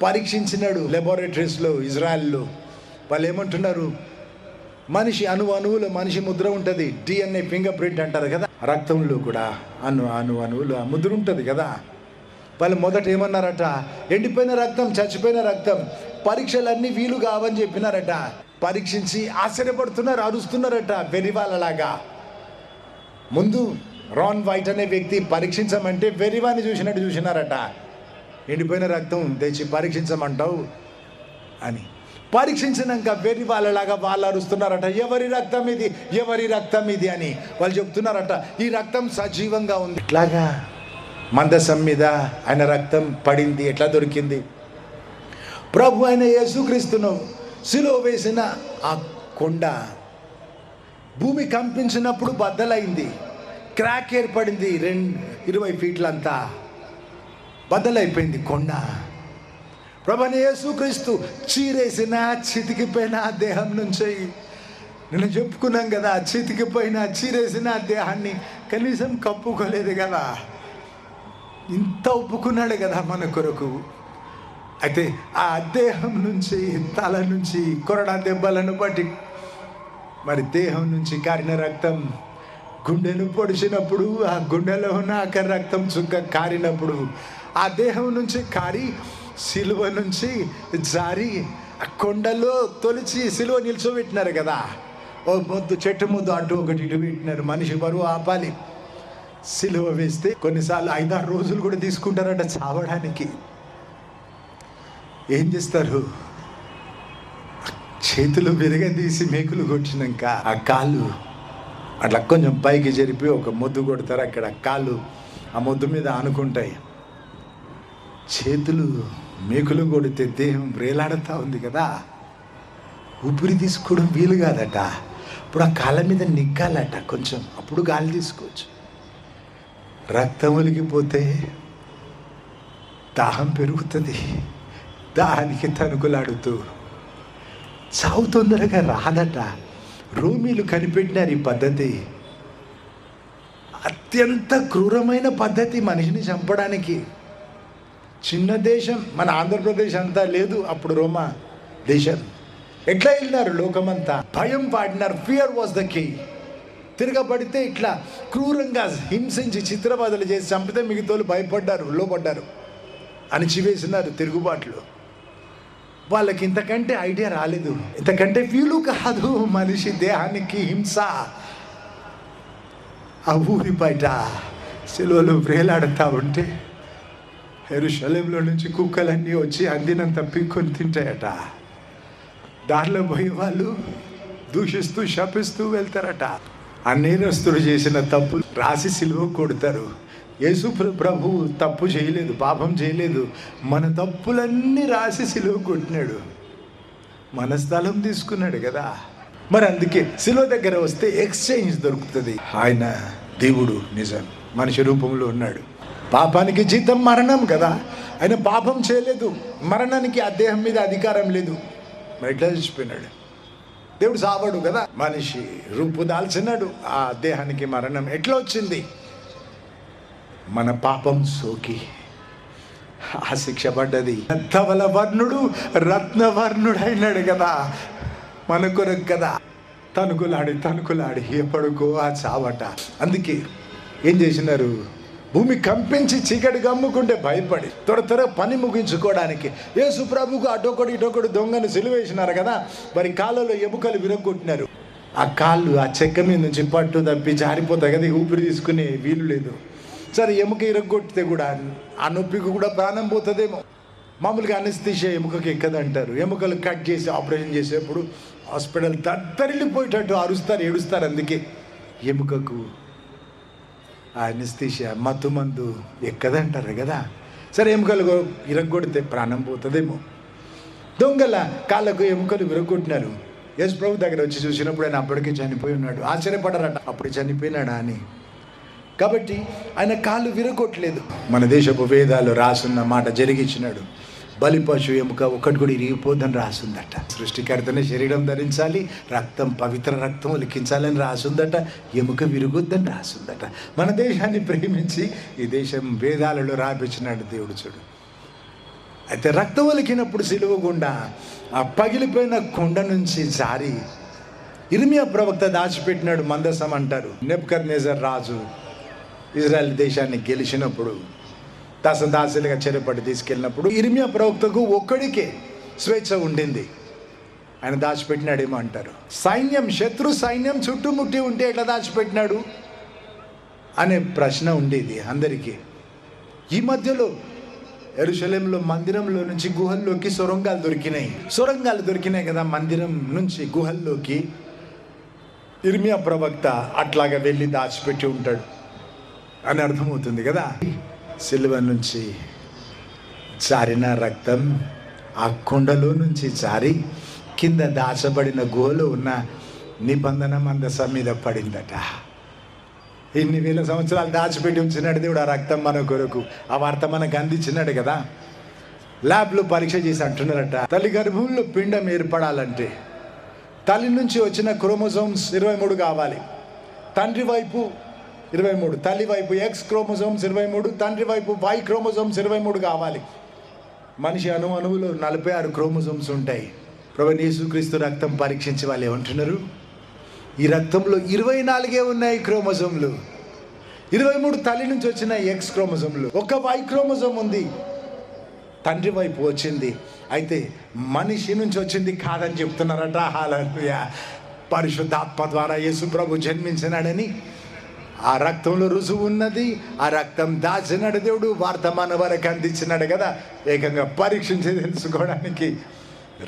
పరీక్షించినాడు లెబొరేటరీస్లో ఇజ్రాయెల్లో. వాళ్ళు ఏమంటున్నారు, మనిషి అణువులో మనిషి ముద్ర ఉంటుంది, DNA ఫింగర్ ప్రింట్ అంటారు కదా. రక్తంలో కూడా అణువులు ముద్ర ఉంటుంది కదా. వాళ్ళు మొదట ఏమన్నారట, ఎండిపోయిన రక్తం, చచ్చిపోయిన రక్తం, పరీక్షలన్నీ వీలు కావని చెప్పినారట. పరీక్షించి ఆశ్చర్యపడుతున్నారు, అరుస్తున్నారట వెర్రివాళ్ళలాగా. ముందు రాన్ వైట్ అనే వ్యక్తి పరీక్షించమంటే వెర్రివాన్ని చూసినట్టు చూసినారట. ఎండిపోయిన రక్తం తెచ్చి పరీక్షించమంటావు అని. పరీక్షించినాక వెర్రి వాళ్ళలాగా వాళ్ళు అరుస్తున్నారట, ఎవరి రక్తం ఇది, ఎవరి రక్తం ఇది అని వాళ్ళు చెప్తున్నారట. ఈ రక్తం సజీవంగా ఉంది. ఇట్లాగా మందసం మీద ఆయన రక్తం పడింది. ఎట్లా దొరికింది? ప్రభు అయిన యేసుక్రీస్తును సిలువ వేసిన ఆ కొండ భూమి కంపించినప్పుడు బద్దలైంది. క్రాక్ ఏర్పడింది. 20 ఫీట్లంతా బద్దలైపోయింది కొండ. ప్రభు అయిన యేసుక్రీస్తు చీరేసిన చితికిపోయిన దేహం నుంచి, నేను చెప్పుకున్నాం కదా, చితికిపోయిన చీరేసిన దేహాన్ని కనీసం కప్పుకోలేదు కదా, ఇంత ఒప్పుకున్నాడు కదా మన కొరకు. అయితే ఆ దేహం నుంచి, తల నుంచి కొరడా దెబ్బలను బట్టి మరి దేహం నుంచి కారిన రక్తం గుండెను పొడిచినప్పుడు, ఆ గుండెలో ఉన్న రక్తం చుక్క కారినప్పుడు, ఆ దేహం నుంచి కారి సిలువ నుంచి జారి ఆ కొండలో తొలిచి సిలువ నిల్చోబెట్టినారు కదా. ఓ మొద్దు చెట్టు ముద్దు అటు ఒకటి ఇటు పెట్టినారు. మనిషి బరువు ఆపాలి. సిలువ వేస్తే కొన్నిసార్లు 5-6 రోజులు కూడా తీసుకుంటారట చావడానికి. ఏం చేస్తారు? చేతులు విరగదీసి మేకులు కొట్టినాక ఆ కాళ్ళు అట్లా కొంచెం పైకి జరిపి ఒక మొద్దు కొడతారు. అక్కడ కాళ్ళు ఆ మొద్దు మీద ఆనుకుంటాయి. చేతులు మేకులు కొడితే దేహం వేలాడుతూ ఉంది కదా, ఊపిరి తీసుకోవడం వీలు కాదట. ఇప్పుడు ఆ కాళ్ళ మీద నిగ్గాలట కొంచెం, అప్పుడు గాలి తీసుకోవచ్చు. రక్తం ఒలిగిపోతే దాహం పెరుగుతుంది. దాహానికి తణుకులాడుతూ చావు తొందరగా రాదట. రోమీలు కనిపెట్టినారు ఈ పద్ధతి. అత్యంత క్రూరమైన పద్ధతి మనిషిని చంపడానికి. చిన్న దేశం, మన ఆంధ్రప్రదేశ్ అంతా లేదు అప్పుడు రోమా దేశం. ఎట్లా వెళ్ళినారు లోకమంతా, భయం పాడినారు. Fear was the key. తిరగబడితే ఇట్లా క్రూరంగా హింసించి చిత్రబాధలు చేసి చంపితే మిగతాలు భయపడ్డారు, లోపడ్డారు, అణిచివేసినారు తిరుగుబాట్లు. వాళ్ళకి ఇంతకంటే ఐడియా రాలేదు, ఇంతకంటే వీలు కాదు మనిషి దేహానికి హింస. ఆ ఊరి బయట సిలువలు వేలాడుతూ ఉంటే యెరూషలేములో నుంచి కుక్కలన్నీ వచ్చి అందినంత పీక్కొని తింటాయట. దారిలో పోయే వాళ్ళు దూషిస్తూ శపిస్తూ వెళ్తారట. ఆ నేరస్తుడు చేసిన తప్పు రాసి సిలువ కొడతారు. యేసు ప్రభు తప్పు చేయలేదు, పాపం చేయలేదు. మన తప్పులన్నీ రాసి సిలువ కొట్టినాడు. మన స్థలం తీసుకున్నాడు కదా. మరి అందుకే సిలువ దగ్గర వస్తే ఎక్స్చేంజ్ దొరుకుతుంది. ఆయన దేవుడు నిజం మనిషి రూపంలో ఉన్నాడు. పాపానికి జీతం మరణం కదా. ఆయన పాపం చేయలేదు, మరణానికి ఆ దేహం మీద అధికారం లేదు. మరి ఎట్లా చచ్చిపోయినాడు? దేవుడు సావడు కదా, మనిషి రూపు దాల్చినాడు. ఆ దేహానికి మరణం ఎట్లా వచ్చింది? మన పాపం సోకి ఆ శిక్ష పడ్డది. ధవల వర్ణుడు రత్నవర్ణుడు అయినాడు కదా మన కొరకు కదా. తణుకులాడి ఎప్పటికో ఆ చావట. అందుకే ఏం చేసినారు? భూమి కంపించి చీకటి గమ్ముకుంటే భయపడి త్వర పని ముగించుకోవడానికి యేసు ప్రభుకు అటొకడు దొంగను సిలువేసినారు కదా. మరి కాళ్ళలో ఎముకలు విరగొట్టినారు. ఆ కాళ్ళు ఆ చెక్క మీద నుంచి పట్టు తప్పి జారిపోతాయి కదా, ఊపిరి తీసుకునే వీలు లేదు. సరే, ఎముక ఇరగొట్టితే కూడా ఆ నొప్పికి కూడా ప్రాణం పోతుందేమో. మామూలుగా అనస్థీషియా ఎముకకి ఎక్కదంటారు. ఎముకలు కట్ చేసి ఆపరేషన్ చేసేప్పుడు హాస్పిటల్ దద్దరిల్లిపోయేటట్టు అరుస్తారు, ఏడుస్తారు. అందుకే ఎముకకు ఆ అనస్థీషియా మత్తు మందు ఎక్కదంటారు కదా. సరే, ఎముకలు ఇరగొడితే ప్రాణం పోతుందేమో. దొంగల కాళ్ళకు ఎముకలు విరగొట్టినారు. యేసు ప్రభు దగ్గర వచ్చి చూసినప్పుడు ఆయన అప్పటికే చనిపోయి ఉన్నాడు. ఆశ్చర్యపడరట అప్పుడు చనిపోయినాడా అని. కాబట్టి ఆయన కాళ్ళు విరగొట్టలేదు. మన దేశపు వేదాలు రాసున్న మాట జరిగించినాడు. బలిపశు ఎముక ఒక్కటి కూడా ఇరిగిపోద్దని రాసుందట. సృష్టికర్తనే శరీరం ధరించాలి, రక్తం పవిత్ర రక్తం ఒలికించాలని రాసుందట. ఎముక విరుగుద్దని రాసుందట. మన దేశాన్ని ప్రేమించి ఈ దేశం వేదాలలో రాపించినాడు దేవుడు. చూడు, అయితే రక్తం ఒలికినప్పుడు సిలువ గుండా ఆ పగిలిపోయిన కొండ నుంచి జారి ఇర్మియా ప్రవక్త దాచిపెట్టినాడు. మందసం అంటారు. నెబుకద్నెజర్ రాజు ఇజ్రాయెల్ దేశాన్ని గెలిచినప్పుడు దాసదాసులుగా చెరపడి తీసుకెళ్ళినప్పుడు ఇర్మియా ప్రవక్తకు ఒక్కడికే స్వేచ్ఛ ఉండింది. ఆయన దాచిపెట్టినాడేమో అంటారు. సైన్యం, శత్రు సైన్యం చుట్టుముట్టి ఉంటే ఎట్లా దాచిపెట్టినాడు అనే ప్రశ్న ఉండేది అందరికీ. ఈ మధ్యలో యెరూషలేములో మందిరంలో నుంచి గుహల్లోకి సొరంగాలు దొరికినాయి కదా. మందిరం నుంచి గుహల్లోకి ఇర్మియా ప్రవక్త అట్లాగా వెళ్ళి దాచిపెట్టి ఉంటాడు అని అర్థమవుతుంది కదా. సిలువ నుంచి జారిన రక్తం ఆ కొండలో నుంచి జారి కింద దాచబడిన గుహలో ఉన్న నిబంధన మందసం మీద పడిందట. ఇన్ని వేల సంవత్సరాలు దాచిపెట్టి ఉంచినాడు దేవుడు ఆ రక్తం మన కొరకు. ఆ వార్త మనకు అందించినాడు కదా. ల్యాబ్లో పరీక్ష చేసి అంటున్నారట, తల్లి గర్భంలో పిండం ఏర్పడాలంటే తల్లి నుంచి వచ్చిన క్రోమోజోమ్స్ 23 కావాలి. తండ్రి వైపు 23, తల్లి వైపు X క్రోమోజోమ్స్ 23, తండ్రి వైపు Y క్రోమోజోమ్స్ 23 కావాలి. మనిషి అణువులో 46 క్రోమోజోమ్స్ ఉంటాయి. ప్రభువైన యేసుక్రీస్తు రక్తం పరీక్షించి వాళ్ళు ఏమంటున్నారు, ఈ రక్తంలో 24 ఉన్నాయి క్రోమోజోమ్లు. 23 తల్లి నుంచి వచ్చిన X క్రోమోజోమ్లు, ఒక Y క్రోమోజోమ్ ఉంది తండ్రి వైపు వచ్చింది, అయితే మనిషి నుంచి వచ్చింది కాదని చెప్తున్నారట. హల్లెలూయా. పరిశుద్ధాత్మ ద్వారా యేసు ప్రభు జన్మించినాడని ఆ రక్తంలో రుజువు ఉన్నది. ఆ రక్తం దాచినాడు దేవుడు, వార్త మన వరకు అందించినాడు కదా. ఏకంగా పరీక్షించి తెలుసుకోవడానికి,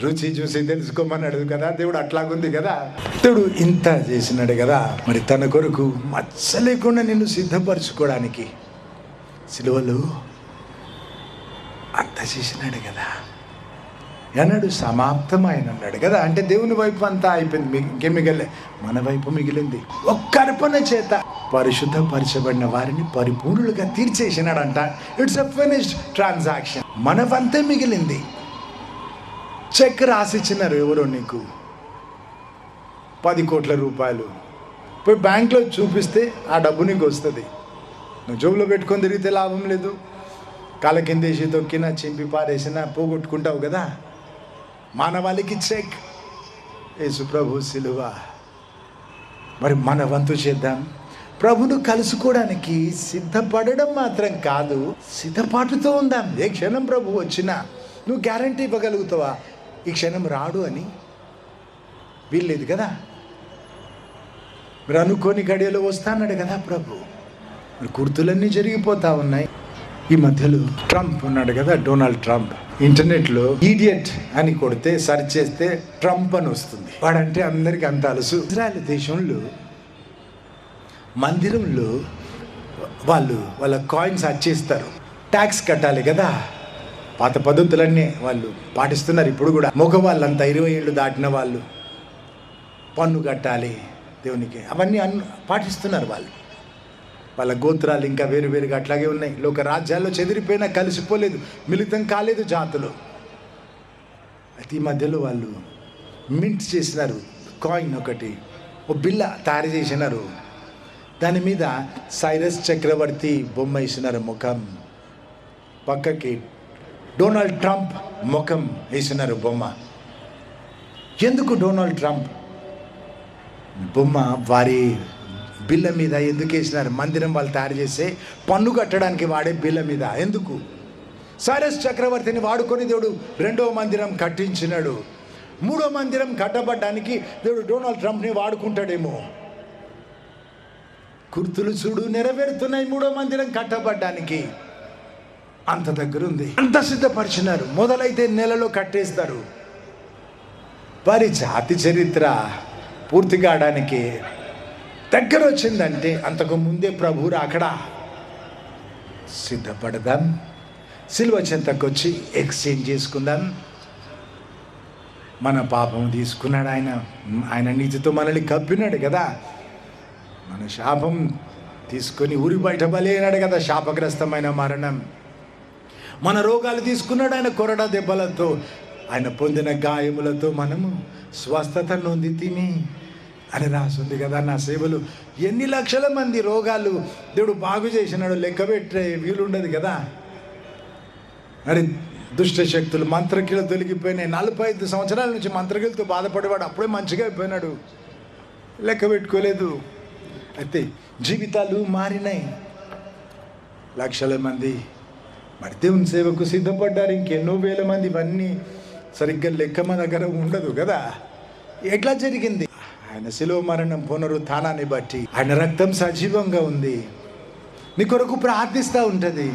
రుచి చూసి తెలుసుకోమన్నాడు కదా దేవుడు. అట్లాగుంది కదా, దేవుడు ఇంత చేసినాడు కదా. మరి తన కొరకు మచ్చ లేకుండా నిన్ను సిద్ధపరచుకోవడానికి సిలువలో అంత చేసినాడు కదా. అన్నాడు సమాప్తం ఆయన అన్నాడు కదా. అంటే దేవుని వైపు అంతా అయిపోయింది, ఇంకేం మిగలే, మన వైపు మిగిలింది. ఒక్క అర్పణ చేత పరిశుద్ధపరచబడిన వారిని పరిపూర్ణులుగా తీర్చేసినాడంట. It's a finished transaction. మనవంతే మిగిలింది. చెక్ రాసిచ్చినారు ఎవరో నీకు 10 కోట్ల రూపాయలు, పోయి బ్యాంక్లో చూపిస్తే ఆ డబ్బు నీకు వస్తుంది. నువ్వు జోబులో పెట్టుకొని తిరిగితే లాభం లేదు. కాళ్ళ కిందేసి తొక్కినా చింపి పారేసినా పోగొట్టుకుంటావు కదా. మానవాళికి చెక్ యేసు ప్రభు సిలువ. మరి మన వంతు చేద్దాం. ప్రభును కలుసుకోవడానికి సిద్ధపడడం మాత్రం కాదు, సిద్ధపాటుతో ఉందాం. ఏ క్షణం ప్రభు వచ్చినా నువ్వు గ్యారంటీ ఇవ్వగలుగుతావా ఈ క్షణం రాడు అని? వీల్లేదు కదా. మీరు అనుకోని గడియలో వస్తాన్నాడు కదా ప్రభు. మరి గుర్తులన్నీ జరిగిపోతా ఉన్నాయి. ఈ మధ్యలో ట్రంప్ ఉన్నాడు కదా, డొనాల్డ్ ట్రంప్. ఇంటర్నెట్లో ఈడియట్ అని కొడితే సెర్చ్ చేస్తే ట్రంప్ అని వస్తుంది. వాడంటే అందరికీ అంత అలసు. ఇజ్రాయెల్ దేశంలో మందిరంలో వాళ్ళ కాయిన్స్ అచ్చేస్తారు. ట్యాక్స్ కట్టాలి కదా. పాత పద్ధతులన్నీ వాళ్ళు పాటిస్తున్నారు ఇప్పుడు కూడా. మగవాళ్ళంతా 20 ఏళ్ళు దాటిన వాళ్ళు పన్ను కట్టాలి దేవునికి, అవన్నీ పాటిస్తున్నారు వాళ్ళు. వాళ్ళ గోత్రాలు ఇంకా వేరువేరుగా అట్లాగే ఉన్నాయి. లోక రాజ్యాల్లో చెదిరిపోయినా కలిసిపోలేదు, మిళితం కాలేదు జాతులు. అయితే ఈ మధ్యలో వాళ్ళు మింట్ చేసినారు కాయిన్ ఒకటి, ఓ బిల్ల తయారు చేసినారు. దాని మీద సైరస్ చక్రవర్తి బొమ్మ వేసినారు, ముఖం పక్కకి డొనాల్డ్ ట్రంప్ ముఖం వేసినారు బొమ్మ. ఎందుకు డొనాల్డ్ ట్రంప్ బొమ్మ వారి బిల్ల మీద ఎందుకు వేసినారు? మందిరం వాళ్ళు తయారు చేసే పన్ను కట్టడానికి వాడే బిల్ల మీద ఎందుకు? సైరస్ చక్రవర్తిని వాడుకొని దేవుడు 2వ మందిరం కట్టించినాడు. 3వ మందిరం కట్టబడ్డానికి దేవుడు డొనాల్డ్ ట్రంప్ని వాడుకుంటాడేమో. గుర్తులు చూడు నెరవేరుతున్నాయి. 3వ మందిరం కట్టబడ్డానికి అంత దగ్గర ఉంది, అంత సిద్ధపరిచినారు. మొదలైతే నెలలో కట్టేస్తారు. వారి జాతి చరిత్ర పూర్తి కావడానికి దగ్గర వచ్చిందంటే అంతకు ముందే ప్రభు రాకడా. సిద్ధపడదాం, సిలువ చెంతకు వచ్చి ఎక్స్చేంజ్ చేసుకుందాం. మన పాపం తీసుకున్నాడు ఆయన, ఆయన నీతితో మనల్ని కప్పినాడు కదా. మన శాపం తీసుకొని ఊరి బయట బలైనాడు కదా, శాపగ్రస్తమైన మరణం. మన రోగాలు తీసుకున్నాడు ఆయన కొరడా దెబ్బలతో, ఆయన పొందిన గాయములతో మనము స్వస్థత నొంది తిని అని రాసింది కదా. నా సేవలు ఎన్ని లక్షల మంది రోగాలు దేవుడు బాగు చేసినాడు, లెక్క పెట్టే వీలుండదు కదా. మరి దుష్ట శక్తులు మంత్రకిలు తొలగిపోయినాయి. 45 సంవత్సరాల నుంచి మంత్రకిలతో బాధపడేవాడు అప్పుడే మంచిగా అయిపోయినాడు, లెక్క పెట్టుకోలేదు. అయితే జీవితాలు మారినాయి. లక్షల మంది మరి దేవుని సేవకు సిద్ధపడ్డారు. ఇంకెన్నో వేల మంది. ఇవన్నీ సరిగ్గా లెక్క మన దగ్గర ఉండదు కదా. ఎట్లా జరిగింది? ఆయన శిలువ మరణం పునరుత్థానాన్ని బట్టి ఆయన రక్తం సజీవంగా ఉంది, నీ కొరకు ప్రార్థిస్తూ ఉంటుంది.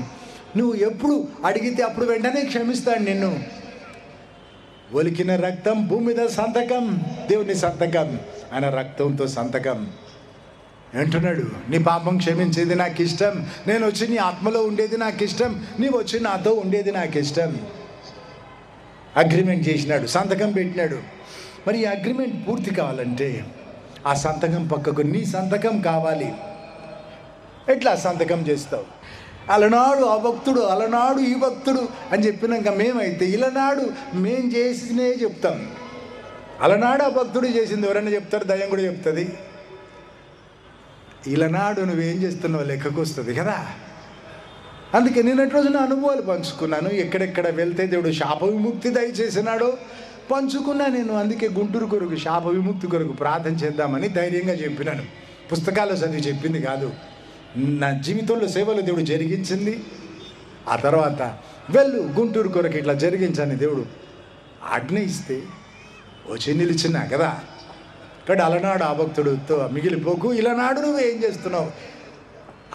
నువ్వు ఎప్పుడు అడిగితే అప్పుడు వెంటనే క్షమిస్తాడు నిన్ను. ఒలికిన రక్తం భూమి మీద సంతకం, దేవుని సంతకం, ఆయన రక్తంతో సంతకం. అంటున్నాడు, నీ పాపం క్షమించేది నాకు ఇష్టం, నేను వచ్చి నీ ఆత్మలో ఉండేది నాకు ఇష్టం, నీవు వచ్చి నాతో ఉండేది నాకు ఇష్టం. అగ్రిమెంట్ చేసినాడు, సంతకం పెట్టినాడు. మరి ఈ అగ్రిమెంట్ పూర్తి కావాలంటే ఆ సంతకం పక్కకు నీ సంతకం కావాలి. ఎట్లా సంతకం చేస్తావు? అలనాడు ఆ భక్తుడు, అలనాడు ఈ భక్తుడు అని చెప్పినాక మేమైతే ఇలనాడు మేం చేసినే చెప్తాం. అలనాడు ఆ భక్తుడు చేసింది ఎవరైనా చెప్తారు, దయ్యం కూడా చెప్తుంది. ఇలనాడు నువ్వేం చేస్తున్నావు లెక్కకు వస్తుంది కదా. అందుకే నిన్నటి రోజు నా అనుభవాలు పంచుకున్నాను. ఎక్కడెక్కడ వెళ్తే దేవుడు శాప విముక్తి దయచేసినాడో పంచుకున్నా నేను. అందుకే గుంటూరు కొరకు శాప విముక్తి కొరకు ప్రార్థన చేద్దామని ధైర్యంగా చెప్పినాను. పుస్తకాల్లో చదివి చెప్పింది కాదు, నా జీవితంలో సేవలు దేవుడు జరిగించింది. ఆ తర్వాత వెళ్ళు గుంటూరు కొరకు ఇట్లా జరిగించని దేవుడు ఆజ్ఞ ఇస్తే వచ్చి నిలిచినా కదా. ఇక్కడ అలనాడు ఆ భక్తుడితో మిగిలిపోకు, ఇలనాడు నువ్వు ఏం చేస్తున్నావు?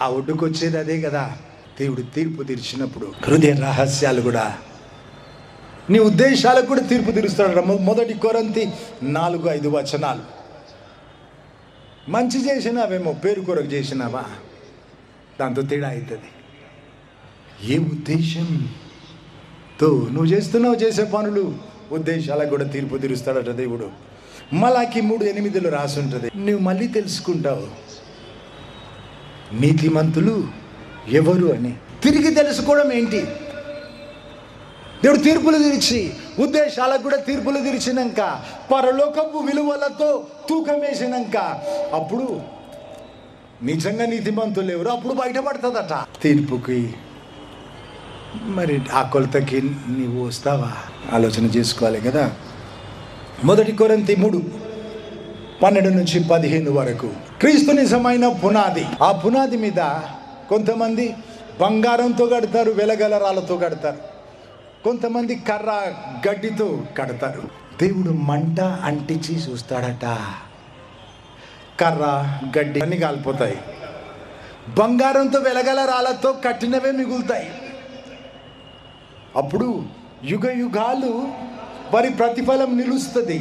ఆ ఒడ్డుకు వచ్చేది అదే కదా. దేవుడు తీర్పు తీర్చినప్పుడు హృదయ రహస్యాలు కూడా, నీ ఉద్దేశాలకు కూడా తీర్పు తీరుస్తాడు. 1 కొరింథీ 4:5 వచనాలు. మంచి చేసినావేమో, పేరు కొరకు చేసినావా, దాంతో తేడా అవుతుంది. ఏ ఉద్దేశంతో నువ్వు చేస్తున్నావు, చేసే పనులు ఉద్దేశాలకు కూడా తీర్పు తీరుస్తాడట దేవుడు. మలాకి 3:8 రాసి ఉంటుంది. నువ్వు మళ్ళీ తెలుసుకుంటావు నీతిమంతులు ఎవరు అని. తిరిగి తెలుసుకోవడం ఏంటి? దేవుడు తీర్పులు తీర్చి ఉద్దేశాలకు కూడా తీర్పులు తీర్చినాక, పరలోకపు విలువలతో తూకం వేసినాక, అప్పుడు నిజంగా నీతిమంతులు ఎవరు అప్పుడు బయటపడుతుందట తీర్పుకి. మరి ఆ కొలతకి నీవు వస్తావా? ఆలోచన చేసుకోవాలి కదా. 1 కొరింథీ 3:12-15 వరకు క్రీస్తు నిజమైన పునాది. ఆ పునాది మీద కొంతమంది బంగారంతో కడతారు, వెలగల రాళ్ళతో కడతారు, కొంతమంది కర్ర గడ్డితో కడతారు. దేవుడు మంట అంటించి చూస్తాడట. కర్ర గడ్డి అన్ని కాలిపోతాయి, బంగారంతో వెలగల రాళ్ళతో కట్టినవే మిగులుతాయి. అప్పుడు యుగ యుగాలు వారి ప్రతిఫలం నిలుస్తుంది.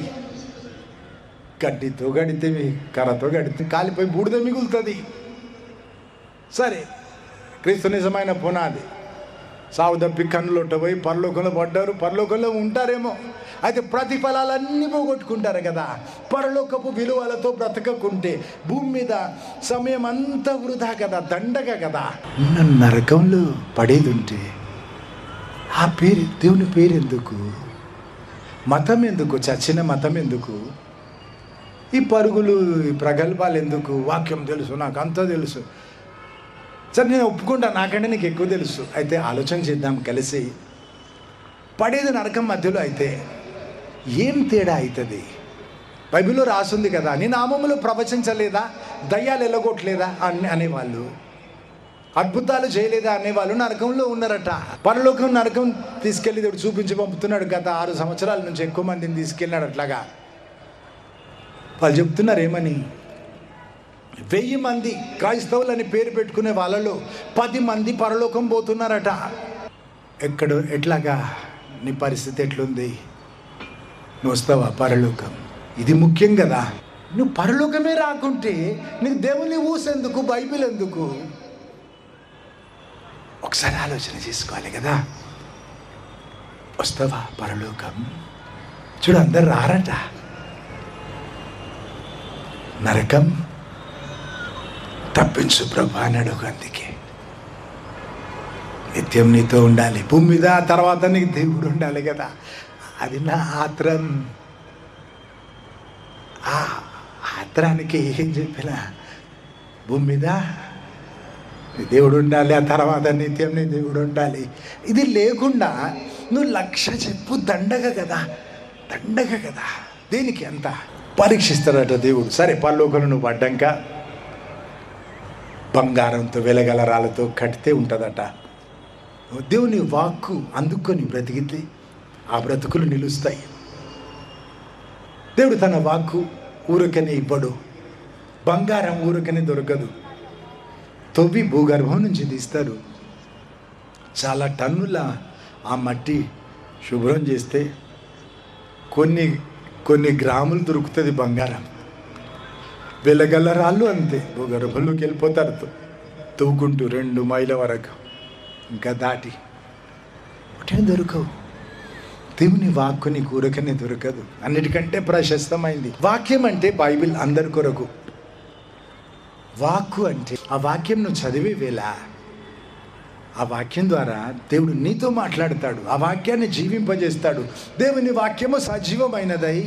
గడ్డితో గడితే, కర్రతో గడితే కాలిపోయి బూడిద మిగులుతుంది. సరే, క్రీస్తు నిజమైన పునాది. సావు తప్పి కన్నులొట్ట పోయి పరలోకంలో పడ్డారు, పరలోకంలో ఉంటారేమో. అయితే ప్రతిఫలాలన్నీ పోగొట్టుకుంటారు కదా. పరలోకపు విలువలతో బ్రతకకుంటే భూమి మీద సమయం అంతా వృధా కదా, దండగ కదా. నరకంలో పడేది ఉంటే ఆ పేరు, దేవుని పేరు ఎందుకు? మతం ఎందుకు? చచ్చిన మతం ఎందుకు? ఈ పరుగులు, ఈ ప్రగల్భాలు ఎందుకు? వాక్యం తెలుసు, నాకు అంతా తెలుసు. సరే, నేను ఒప్పుకుంటా, నాకంటే నీకు ఎక్కువ తెలుసు. అయితే ఆలోచన చేద్దాం కలిసి. పడేది నరకం మధ్యలో అయితే ఏం తేడా అవుతుంది? బైబిల్లో రాసుంది కదా, నీ నామములో ప్రవచించలేదా, దయ్యాలు ఎల్లగొట్టలేదా అనేవాళ్ళు, అద్భుతాలు చేయలేదా అనేవాళ్ళు నరకంలో ఉన్నారట. పరలోకం నరకం తీసుకెళ్ళి దేవుడు చూపించి పంపుతున్నాడు. గత 6 సంవత్సరాల నుంచి ఎక్కువ మందిని తీసుకెళ్ళినాడు. అట్లాగా వాళ్ళు చెప్తున్నారు ఏమని, 1000 మంది క్రైస్తవులని పేరు పెట్టుకునే వాళ్ళలో 10 మంది పరలోకం పోతున్నారట. ఎట్లాగా నీ పరిస్థితి ఎట్లుంది? నువ్వు వస్తావా పరలోకం? ఇది ముఖ్యం కదా. నువ్వు పరలోకమే రాకుంటే నీకు దేవుని ఊసెందుకు, బైబిల్ ఎందుకు? ఒకసారి ఆలోచన చేసుకోవాలి కదా. వస్తావా పరలోకం? చూడు, అందరు రారట. నరకం తప్పించు ప్రభు అన్నాడు. అందుకే నిత్యం నీతో ఉండాలి భూమి మీద, తర్వాత నీకు దేవుడు ఉండాలి కదా. అది నా ఆత్రం. ఆ ఆత్రానికి ఏం చెప్పినా భూమి మీద దేవుడు ఉండాలి, ఆ తర్వాత నిత్యం నీ దేవుడు ఉండాలి. ఇది లేకుండా నువ్వు 1,00,000 చెప్పు, దండగ కదా, దండగ కదా. దేనికి అంత పరీక్షిస్తాడట దేవుడు. సరే, పరలోకంలో నువ్వు పడ్డాక బంగారంతో వెలగల రాళ్ళతో కట్టితే ఉంటుందట. దేవుని వాక్కు అందుకొని బ్రతికితే ఆ బ్రతుకులు నిలుస్తాయి. దేవుడు తన వాక్కు ఊరకనే ఇవ్వడు. బంగారం ఊరకనే దొరకదు. తవ్వి భూగర్భం నుంచి తీస్తారు. చాలా టన్నుల ఆ మట్టి శుభ్రం చేస్తే కొన్ని గ్రాములు దొరుకుతుంది బంగారం. వెలగల రాళ్ళు అంతే భూగర్భంలోకి వెళ్ళిపోతారు తవ్వుకుంటూ 2 మైళ్ళ వరకు, ఇంకా దాటి ఒకటే దొరకవు. దేవుని వాక్కు నీ కూరకనే దొరకదు. అన్నిటికంటే ప్రశస్తమైంది వాక్యం అంటే బైబిల్ అందరి కొరకు. వాక్కు అంటే ఆ వాక్యం నువ్వు చదివే వేళ ఆ వాక్యం ద్వారా దేవుడు నీతో మాట్లాడతాడు, ఆ వాక్యాన్ని జీవింపజేస్తాడు. దేవుని వాక్యము సజీవమైనదై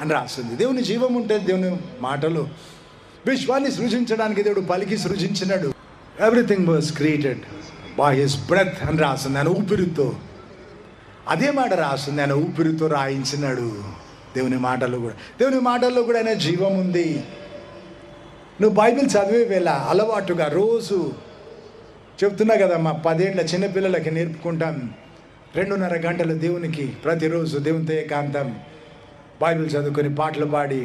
అని రాస్తుంది. దేవుని జీవం ఉంటుంది దేవుని మాటలో. విశ్వాన్ని సృజించడానికి దేవుడు పలికి సృజించినాడు. Everything was created by his breath అని రాస్తుంది. ఆయన ఊపిరితో, అదే మాట రాస్తుంది, ఆయన ఊపిరితో రాయించినాడు. దేవుని మాటల్లో కూడా ఆయన జీవం ఉంది. నువ్వు బైబిల్ చదివే వేళ అలవాటుగా రోజు చెప్తున్నా కదమ్మా, 10 ఏళ్ళ చిన్నపిల్లలకి నేర్పుకుంటాం 2.5 గంటలు దేవునికి ప్రతిరోజు దేవునితో ఏకాంతం బైబిల్ చదువుకొని పాటలు పాడి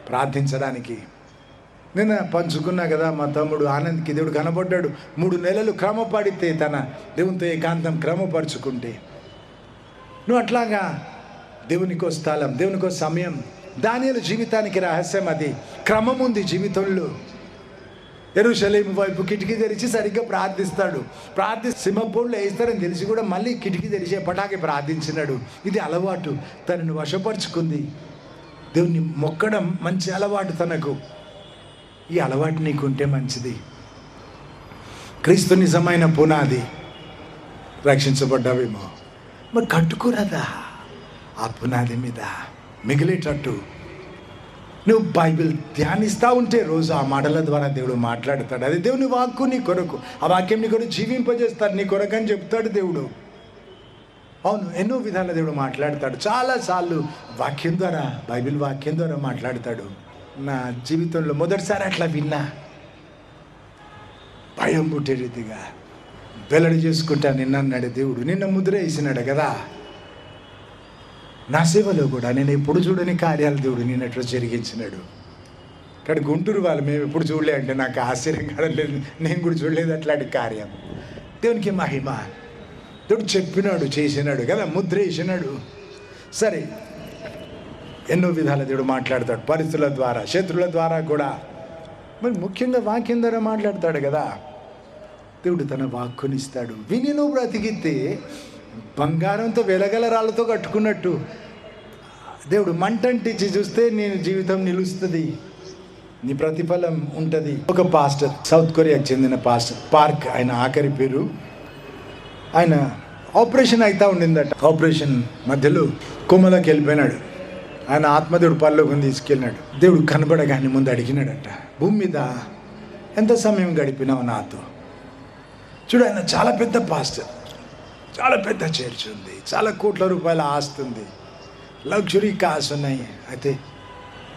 ప్రార్థించడానికి. నిన్న పంచుకున్నా కదా, మా తమ్ముడు ఆనంద్కి దేవుడు కనబడ్డాడు. 3 నెలలు క్రమపడితే తన దేవునితో ఏకాంతం క్రమపరుచుకుంటే, నువ్వు అట్లాగా దేవునికో స్థలం, దేవునికో సమయం. దానియేలు జీవితానికి రహస్యం అది. క్రమం ఉంది జీవితంలో. యెరూషలేము వైపు కిటికీ తెరిచి సరిగ్గా ప్రార్థిస్తాడు. సింహపోళ్ళు వేస్తారని తెలిసి కూడా మళ్ళీ కిటికీ తెరిచి పటాకి ప్రార్థించినాడు. ఇది అలవాటు, తనను వశపరుచుకుంది. దేవుణ్ణి మొక్కడం మంచి అలవాటు తనకు. ఈ అలవాటు నీకుంటే మంచిది. క్రీస్తు నిజమైన పునాది. రక్షించబడ్డావేమో, మరి కట్టుకోరాదా ఆ పునాది మీద మిగిలేటట్టు. నువ్వు బైబిల్ ధ్యానిస్తూ ఉంటే రోజు ఆ మాటల ద్వారా దేవుడు మాట్లాడతాడు. అది దేవుని వాక్కు నీ కొరకు. ఆ వాక్యం నీ కొరకు జీవింపజేస్తాడు, నీ కొరకు అని చెప్తాడు దేవుడు. అవును, ఎన్నో విధాల దేవుడు మాట్లాడతాడు. చాలాసార్లు వాక్యం ద్వారా, బైబిల్ వాక్యం ద్వారా మాట్లాడతాడు. నా జీవితంలో మొదటిసారి అట్లా విన్నా, భయం పుట్టే రీతిగా వెల్లడి చేసుకుంటా నిన్న అన్నాడు దేవుడు. నిన్న ముద్ర వేసినాడు కదా. నా సేవలో కూడా నేను ఎప్పుడు చూడని కార్యాలు దేవుడు నిన్నట్లు జరిగించినాడు. ఇక్కడ గుంటూరు వాళ్ళు మేము ఎప్పుడు చూడలే అంటే నాకు ఆశ్చర్యం కాలేదు. నేను కూడా చూడలేదు అట్లాంటి కార్యం. దేవునికి మహిమ. దేవుడు చెప్పినాడు, చేసినాడు కదా, ముద్ర వేసినాడు. సరే, ఎన్నో విధాల దేవుడు మాట్లాడతాడు. పరిస్థితుల ద్వారా, శత్రువుల ద్వారా కూడా. మరి ముఖ్యంగా వాక్యం ద్వారా మాట్లాడతాడు కదా. దేవుడు తన వాక్కునిస్తాడు. విని నువ్వు బ్రతికితే బంగారంతో వెలగల రాళ్ళతో కట్టుకున్నట్టు దేవుడు మంటంటించి చూస్తే నేను జీవితం నిలుస్తుంది, నీ ప్రతిఫలం ఉంటుంది. ఒక పాస్టర్, సౌత్ కొరియాకు చెందిన పాస్టర్, పార్క్ ఆయన ఆఖరి పేరు. ఆయన ఆపరేషన్ అవుతా ఉండిందట. ఆపరేషన్ మధ్యలో కొమ్మలోకి వెళ్ళిపోయినాడు. ఆయన ఆత్మదేవుడు పరలోకం తీసుకెళ్ళినాడు. దేవుడు కనబడగానే ముందు అడిగినాడట, భూమి మీద ఎంత సమయం గడిపినావు నాతో? చూడు, ఆయన చాలా పెద్ద పాస్టర్, చాలా పెద్ద చర్చ్ ఉంది, చాలా కోట్ల రూపాయల ఆస్తి ఉంది, లగ్జరీ కార్స్ ఉన్నాయి. అయితే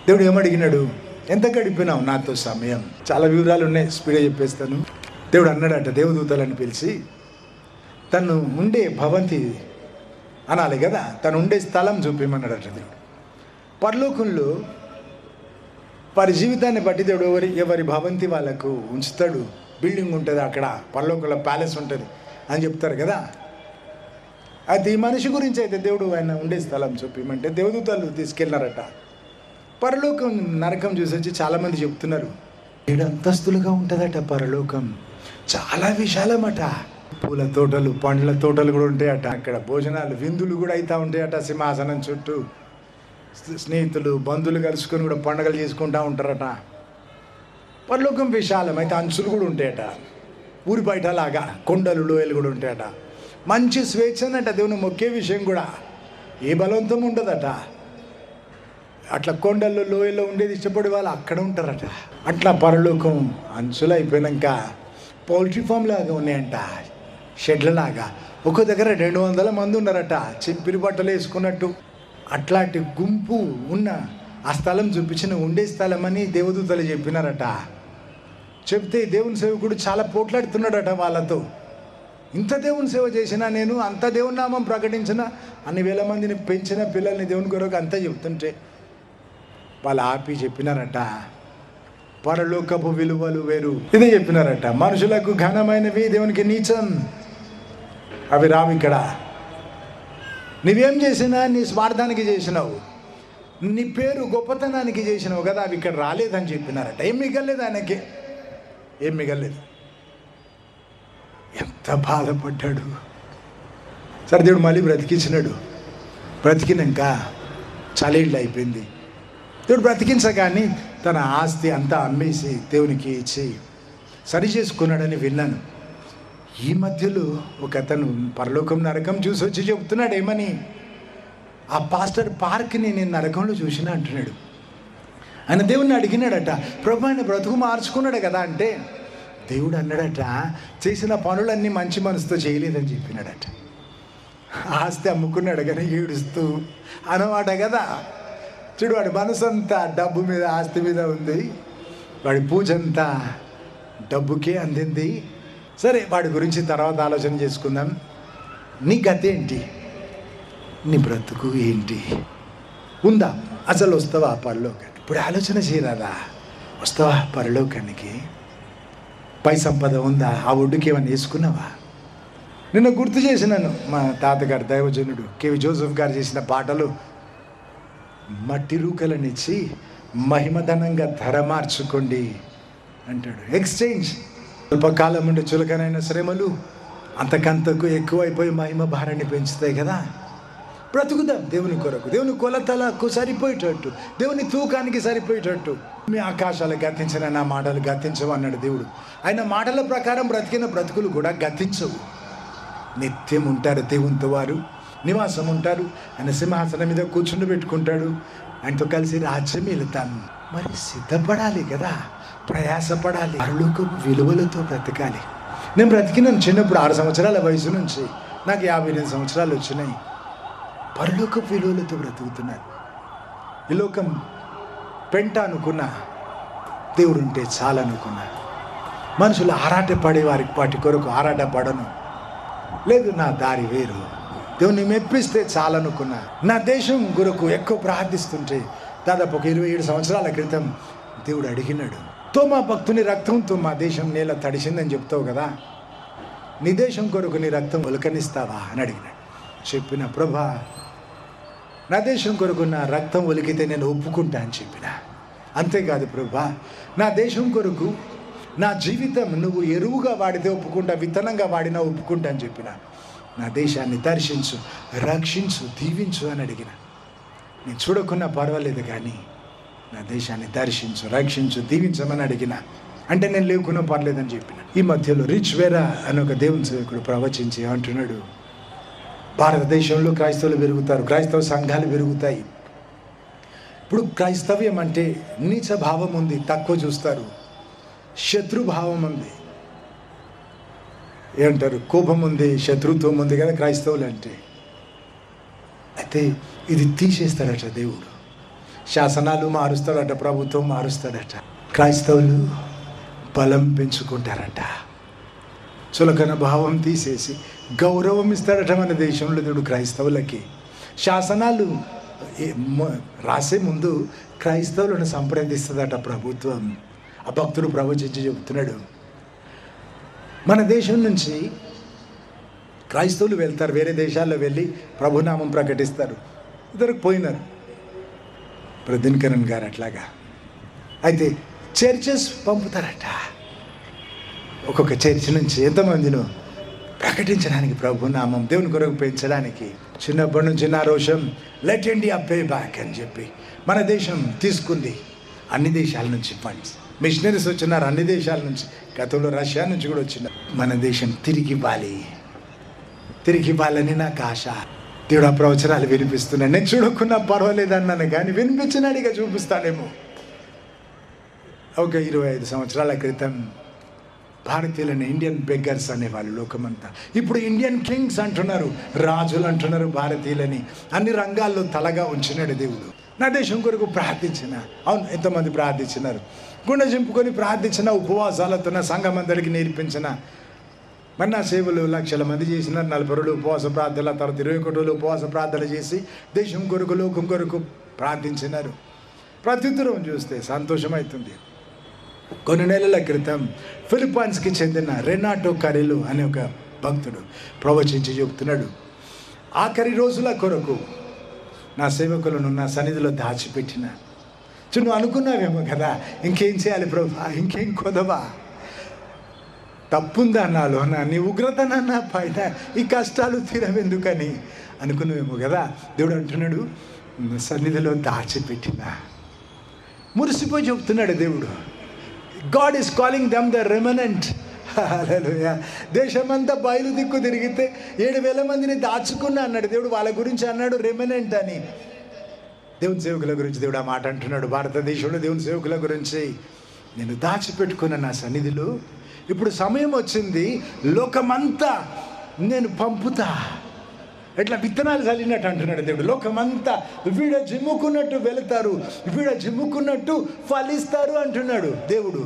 దేవుడు ఏమడిగినాడు, ఎంత గడిపినావు నాతో సమయం? చాలా వివరాలు ఉన్నాయి, స్పీడ్గా చెప్పేస్తాను. దేవుడు అన్నాడట దేవదూతలను పిలిచి, తను ఉండే భవంతి అనాలి కదా, తను ఉండే స్థలం చూపించమన్నాడట దేవుడు. పరలోకంలో వారి జీవితాన్ని బట్టి దేవుడు ఎవరి భవంతి వాళ్ళకు ఉంచుతాడు. బిల్డింగ్ ఉంటుంది అక్కడ, పరలోకంలో ప్యాలెస్ ఉంటుంది అని చెప్తారు కదా. అయితే ఈ మనిషి గురించి అయితే దేవుడు ఆయన ఉండే స్థలం చూపిమంటే దేవదూతలు తీసుకెళ్ళినారట. పరలోకం నరకం చూసి వచ్చి చాలామంది చెప్తున్నారు, 7 అంతస్తులుగా ఉంటుందట పరలోకం, చాలా విశాలమట. పూల తోటలు, పండ్ల తోటలు కూడా ఉంటాయట. అక్కడ భోజనాలు, విందులు కూడా అవుతూ ఉంటాయట. సింహాసనం చుట్టూ స్నేహితులు, బంధువులు కలుసుకొని కూడా పండుగలు చేసుకుంటూ ఉంటారట. పరలోకం విశాలం, అయితే అంచులు కూడా ఉంటాయట. ఊరి బయట లాగా కొండలు, లోయలు కూడా ఉంటాయట. మంచి స్వేచ్ఛనట. దేవుని మొక్కే విషయం కూడా ఏ బలవంతం ఉండదట. అట్లా కొండల్లో, లోయల్లో ఉండేది ఇష్టపడే వాళ్ళు అక్కడ ఉంటారట. అట్లా పరలోకం అంచులు అయిపోయినాక పౌల్ట్రీ ఫామ్ లాగా ఉన్నాయంట, షెడ్లలాగా. ఒక దగ్గర 200 మంది ఉన్నారట, చింపిరి బట్టలు వేసుకున్నట్టు. అట్లాంటి గుంపు ఉన్న ఆ స్థలం చూపించిన ఉండే స్థలం అని దేవదూతలు చెప్పినారట. చెప్తే దేవుని సేవకుడు చాలా పోట్లాడుతున్నాడట వాళ్ళతో. ఇంత దేవుని సేవ చేసినా నేను, అంత దేవుని నామం ప్రకటించిన, అన్ని వేల మందిని పెంచిన పిల్లల్ని దేవుని కొరకు అంతా చెప్తుంటే వాళ్ళు ఆపి చెప్పినారట, పరలోకపు విలువలు వేరు. ఇదే చెప్పినారట, మనుషులకు ఘనమైనవి దేవునికి నీచం, అవి రావు ఇక్కడ. నువ్వేం చేసినా నీ స్వార్థానికి చేసినావు. నీ పేరు గొప్పతనానికి చేసినావు కదా, అవి ఇక్కడ రాలేదని చెప్పినారట. ఏం మిగలేదు ఆయనకి, ఏం మిగలేదు. ఎంత బాధపడ్డాడు. సరే దేవుడు మళ్ళీ బ్రతికించినాడు. బ్రతికినాక చాలేళ్ళు అయిపోయింది. దేవుడు బ్రతికించగాని తన ఆస్తి అంతా అమ్మేసి దేవునికి ఇచ్చి సరి చేసుకున్నాడని విన్నాను. ఈ మధ్యలో ఒక అతను పరలోకం నరకం చూసి వచ్చి చెబుతున్నాడు ఏమని, ఆ పాస్టర్ పార్క్ని నేను నరకంలో చూసినా అంటున్నాడు. ఆయన దేవుణ్ణి అడిగినాడట, ప్రభు ఆయన బ్రతుకు మార్చుకున్నాడు కదా అంటే దేవుడు అన్నాడట, చేసిన పనులన్నీ మంచి మనసుతో చేయలేదని చెప్పినాడట. ఆస్తి అమ్ముకున్నాడు కానీ ఏడుస్తూ అనమాట కదా. చూడు, వాడి మనసు అంతా డబ్బు మీద, ఆస్తి మీద ఉంది. వాడి పూజ అంతా డబ్బుకే అందింది. సరే, వాడి గురించి తర్వాత ఆలోచన చేసుకుందాం. నీ గతి ఏంటి, నీ బ్రతుకు ఏంటి, ఉందా, అసలు వస్తావా పరలోకానికి? ఇప్పుడు ఆలోచన చేయరాదా, వస్తావా పరలోకానికి? పై సంపద ఉందా, ఆ ఒడ్డుకి ఏమైనా వేసుకున్నావా? నిన్న గుర్తు చేసినాను, మా తాతగారు దైవజనుడు కేవి జోసెఫ్ గారు చేసిన పాటలు. మట్టి రూకలనిచ్చి మహిమధనంగా ధర మార్చుకోండి అంటాడు. ఎక్స్చేంజ్. అల్పకాలం ఉండే చులకనైన శ్రమలు అంతకంతకు ఎక్కువైపోయి మహిమ భారాన్ని పెంచుతాయి కదా. బ్రతుకుదాం దేవుని కొరకు, దేవుని కొలతలకు సరిపోయేటట్టు, దేవుని తూకానికి సరిపోయేటట్టు. మీ ఆకాశాలు గతించిన నా మాటలు గతించవు అన్నాడు దేవుడు. ఆయన మాటల ప్రకారం బ్రతికిన బ్రతుకులు కూడా గతించవు. నిత్యం ఉంటారు దేవునితో వారు, నివాసం ఉంటారు. ఆయన సింహాసనం మీద కూర్చుని పెట్టుకుంటాడు. ఆయనతో కలిసి రాజ్యం వెళతాను. మరి సిద్ధపడాలి కదా, ప్రయాసపడాలి, పరలోకపు విలువలతో బ్రతకాలి. నేను బ్రతికినాను చిన్నప్పుడు 6 సంవత్సరాల వయసు నుంచి నాకు 58 సంవత్సరాలు వచ్చినాయి. పరలోకపు విలువలతో బ్రతుకుతున్నాను. ఈ లోకం పెంట అనుకున్నా, దేవుడు ఉంటే చాలనుకున్నా. మనుషులు ఆరాటపడే వాటి కొరకు ఆరాటపడను. లేదు, నా దారి వేరు, దేవుని మెప్పిస్తే చాలనుకున్నా. నా దేశం కొరకు ఎక్కువ ప్రార్థిస్తుంటే దాదాపు ఒక 27 సంవత్సరాల క్రితం దేవుడు అడిగినాడు, తోమా భక్తుని రక్తంతో మా దేశం నేల తడిసిందని చెప్తావు కదా, నీ దేశం కొరకు నీ రక్తం ఒలకనిస్తావా అని అడిగినాడు. చెప్పిన, ప్రభా నా దేశం కొరకు నా రక్తం ఒలికితే నేను ఒప్పుకుంటా అని చెప్పిన. అంతేకాదు ప్రభా, నా దేశం కొరకు నా జీవితం నువ్వు ఎరువుగా వాడితే ఒప్పుకుంటా, విత్తనంగా వాడినా ఒప్పుకుంటా అని చెప్పిన. నా దేశాన్ని దర్శించు, రక్షించు, దీవించు అని అడిగిన. నేను చూడకున్నా పర్వాలేదు కానీ నా దేశాన్ని దర్శించు, రక్షించు, దీవించమని అడిగిన. అంటే నేను లేకున్నా పర్లేదని చెప్పిన. ఈ మధ్యలో రిచ్ వేరా అని ఒక దేవుని సేవకుడు ప్రవచించి అంటున్నాడు, భారతదేశంలో క్రైస్తవులు పెరుగుతారు, క్రైస్తవ సంఘాలు పెరుగుతాయి. ఇప్పుడు క్రైస్తవ్యం అంటే నీచ భావం ఉంది, తక్కువ చూస్తారు. శత్రుభావం ఉంది, ఏమంటారు, కోపం ఉంది, శత్రుత్వం ఉంది కదా క్రైస్తవులు అంటే. అయితే ఇది తీసేస్తాడట దేవుడు. శాసనాలు మారుస్తాడట, ప్రభుత్వం మారుస్తాడట. క్రైస్తవులు బలం పెంచుకుంటారట. చులకన భావం తీసేసి గౌరవం ఇస్తాడట మన దేశంలో దేవుడు క్రైస్తవులకి. శాసనాలు రాసే ముందు క్రైస్తవులను సంప్రదిస్తుందట ప్రభుత్వం. ఆ భక్తుడు ప్రవచించి చెబుతున్నాడు, మన దేశం నుంచి క్రైస్తవులు వెళ్తారు, వేరే దేశాల్లో వెళ్ళి ప్రభునామం ప్రకటిస్తారు. ఇద్దరికి పోయినారు దినకరన్ గారు అట్లాగా. అయితే చర్చెస్ పంపుతారట, ఒక్కొక్క చర్చ్ నుంచి ఎంతమందినో ప్రకటించడానికి, ప్రభునామం దేవుని కొరకు పెంచడానికి. చిన్నప్పటి నుంచి నా రోషం లెట్ ఇండియా పే బ్యాక్ అని చెప్పి మన దేశం తీసుకుంది అన్ని దేశాల నుంచి ఫండ్స్. మిషనరీస్ వచ్చినారు అన్ని దేశాల నుంచి, గతంలో రష్యా నుంచి కూడా వచ్చినారు. మన దేశం తిరిగి ఇవ్వాలని నాకు ఆశ. దేవుడు ఆ ప్రవచనాలు వినిపిస్తున్నాను. నేను చూడకున్నా పర్వాలేదు అన్నాను కానీ వినిపించినాడిగా చూపిస్తానేమో. ఒక 25 సంవత్సరాల క్రితం భారతీయులను ఇండియన్ బెగ్గర్స్ అనేవాళ్ళు లోకమంతా. ఇప్పుడు ఇండియన్ కింగ్స్ అంటున్నారు, రాజులు అంటున్నారు భారతీయులని. అన్ని రంగాల్లో తలగా ఉంచినాడు దేవుడు. నా దేశం కొరకు ప్రార్థించిన, అవును ఎంతమంది ప్రార్థించినారు, గుండె చింపుకొని ప్రార్థించిన, ఉపవాసాలతో నా సంఘం అందరికీ నేర్పించిన. మరి నా సేవలు లక్షల మంది చేసినారు. 40 రోజులు ఉపవాస ప్రార్థనల తర్వాత 21 రోజులు ఉపవాస ప్రార్థన చేసి దేశం కొరకు, లోకం కొరకు ప్రార్థించినారు. ప్రత్యుత్తరం చూస్తే సంతోషమవుతుంది. కొన్ని నెలల క్రితం ఫిలిప్పైన్స్కి చెందిన రెనాటో కరెలో అనే ఒక భక్తుడు ప్రవచించి చెబుతున్నాడు, ఆఖరి రోజుల కొరకు నా సేవకులను నా సన్నిధిలో దాచిపెట్టిన. నువ్వు అనుకున్నావేమో కదా, ఇంకేం చేయాలి ప్రభా, ఇంకేం కొదవా, తప్పుందా నాలోన, నీ ఉగ్రత నా పైన, ఈ కష్టాలు తీరవెందుకని అనుకున్నావేమో కదా. దేవుడు అంటున్నాడు, సన్నిధిలో దాచిపెట్టిన. మురిసిపోయి చెప్తున్నాడు దేవుడు. God is calling them the remnant. Hallelujah. దేశమంతా బయలు దిక్కు తిరిగితే 7,000 మందిని దాచుకున్నా అన్నాడు దేవుడు. వాళ్ళ గురించి అన్నాడు రెమనెంట్ అని. దేవుని సేవకుల గురించి దేవుడు ఆ మాట అంటున్నాడు. భారతదేశంలో దేవుని సేవకుల గురించి, నేను దాచిపెట్టుకున్న నా సన్నిధిలో ఇప్పుడు సమయం వచ్చింది, లోకమంతా నేను పంపుతా. ఎట్లా విత్తనాలు చల్లినట్టు అంటున్నాడు దేవుడు. లోకమంతా వీడ జిమ్ముకున్నట్టు వెళతారు, వీడ జిమ్ముకున్నట్టు ఫలిస్తారు అంటున్నాడు దేవుడు.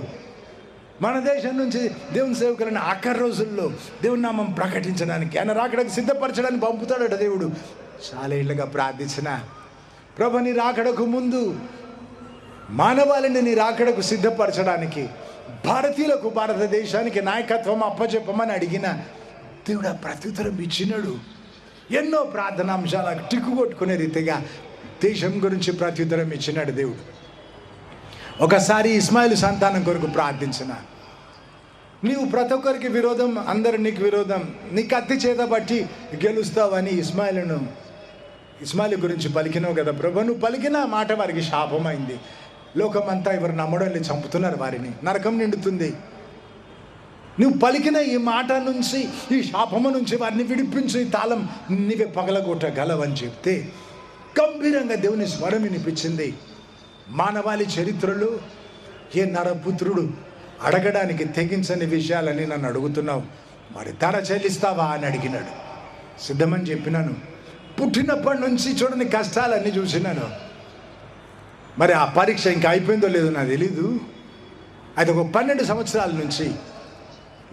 మన దేశం నుంచి దేవుని సేవకులను ఆఖరి రోజుల్లో దేవుని నామం ప్రకటించడానికి, ఆయన రాకడకు సిద్ధపరచడానికి పంపుతాడట దేవుడు. చాలా ఏళ్ళగా ప్రార్థించిన, ప్రభు నీ రాకడకు ముందు మానవాళిని నీ రాకడకు సిద్ధపరచడానికి, భారతీయులకు, భారతదేశానికి నాయకత్వం అప్పచెప్పమని అడిగిన దేవుడు ఆ ప్రత్యుత్తరం ఇచ్చినాడు. ఎన్నో ప్రార్థనాంశాలకు టిక్కు కొట్టుకునే రీతిగా దేశం గురించి ప్రత్యుత్తరం ఇచ్చినాడు దేవుడు. ఒకసారి ఇస్మాయిల్ సంతానం కొరకు ప్రార్థించిన, నీవు ప్రతి ఒక్కరికి విరోధం, అందరు నీకు విరోధం, నీ కత్తి చేత బట్టి గెలుస్తావని ఇస్మాయిల్ గురించి పలికినావు కదా ప్రభు. నువ్వు పలికిన మాట వారికి శాపమైంది. లోకమంతా ఎవరు నమ్మడం లేదు, చంపుతున్నారు వారిని, నరకం నిండుతుంది. నువ్వు పలికిన ఈ మాట నుంచి, ఈ శాపము నుంచి వారిని విడిపించి తాళం నీవే పగలగొట్టగలవని చెప్తే గంభీరంగా దేవుని స్వరం వినిపించింది. మానవాళి చరిత్రలో ఏ నరపుత్రుడు అడగడానికి తెగించని విషయాలని నన్ను అడుగుతున్నావు, మరి ధర చెల్లిస్తావా అని అడిగినాడు. సిద్ధమని చెప్పినాను. పుట్టినప్పటి నుంచి చూడని కష్టాలన్నీ చూసినాను. మరి ఆ పరీక్ష ఇంకా అయిపోయిందో లేదో నాకు తెలీదు. అది ఒక 12 సంవత్సరాల నుంచి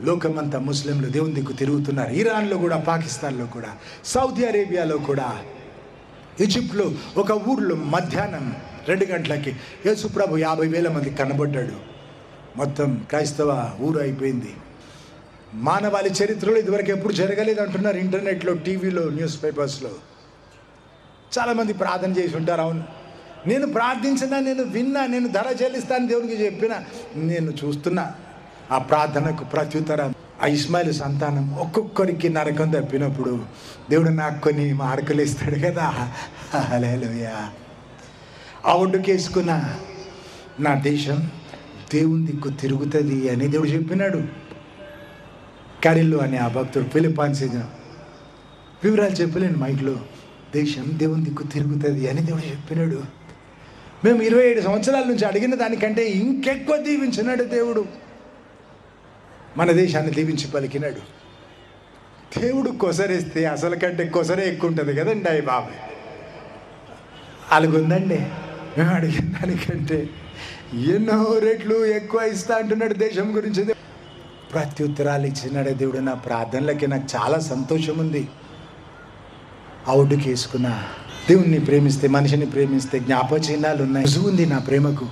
లోకమంతా ముస్లింలు దేవుని దిక్కు తిరుగుతున్నారు. ఇరాన్లో కూడా, పాకిస్తాన్లో కూడా, సౌదీ అరేబియాలో కూడా, ఈజిప్ట్లో ఒక ఊర్లో మధ్యాహ్నం 2 గంటలకి యేసుప్రభు 50,000 మంది కనబడ్డాడు. మొత్తం క్రైస్తవ ఊరు అయిపోయింది. మానవాళి చరిత్రలో ఇదివరకు ఎప్పుడు జరగలేదు అంటున్నారు. ఇంటర్నెట్లో, టీవీలో, న్యూస్ పేపర్స్లో చాలామంది ప్రార్థన చేసి ఉంటారు. అవును, నేను ప్రార్థించినా, నేను విన్నా, నేను ధర చెల్లిస్తాను దేవునికి చెప్పిన, నేను చూస్తున్నా ఆ ప్రార్థనకు ప్రత్యుత్తరం. ఆ ఇస్మాయిల్ సంతానం ఒక్కొక్కరికి నరకం తప్పినప్పుడు దేవుడు నాకు కొన్ని మార్కులు ఇస్తాడు కదా. హల్లెలూయా. ఆ ఒడ్డుకేసుకున్న నా దేశం దేవుని దిక్కు తిరుగుతుంది అని దేవుడు చెప్పినాడు. క్యారిల్లో అనే ఆ భక్తుడు ఫిలిప్పీన్స్, వివరాలు చెప్పలేను మైక్లో, దేశం దేవుని దిక్కు తిరుగుతుంది అని దేవుడు చెప్పినాడు. మేము 27 సంవత్సరాల నుంచి అడిగిన దానికంటే ఇంకెక్కువ దీవించినాడు దేవుడు. మన దేశాన్ని దీవించి పలికినాడు. దేవుడు కొసరేస్తే అసలు కంటే కొసరే ఎక్కువ ఉంటుంది కదండి. అయ్యి బాబాయ్ అలాగుందండి. మేము అడిగిన దానికంటే ఎన్నో రెట్లు ఎక్కువ ఇస్తా అంటున్నాడు దేశం గురించి. ప్రత్యుత్తరాలు ఇచ్చినాడే దేవుడు. నా ప్రార్థనలకి నాకు చాలా సంతోషం ఉంది. అవుడుకి వేసుకున్న దేవుణ్ణి ప్రేమిస్తే, మనిషిని ప్రేమిస్తే జ్ఞాపచిహ్నాలు ఉన్నాయి. రుజువు ఉంది నా ప్రేమకు.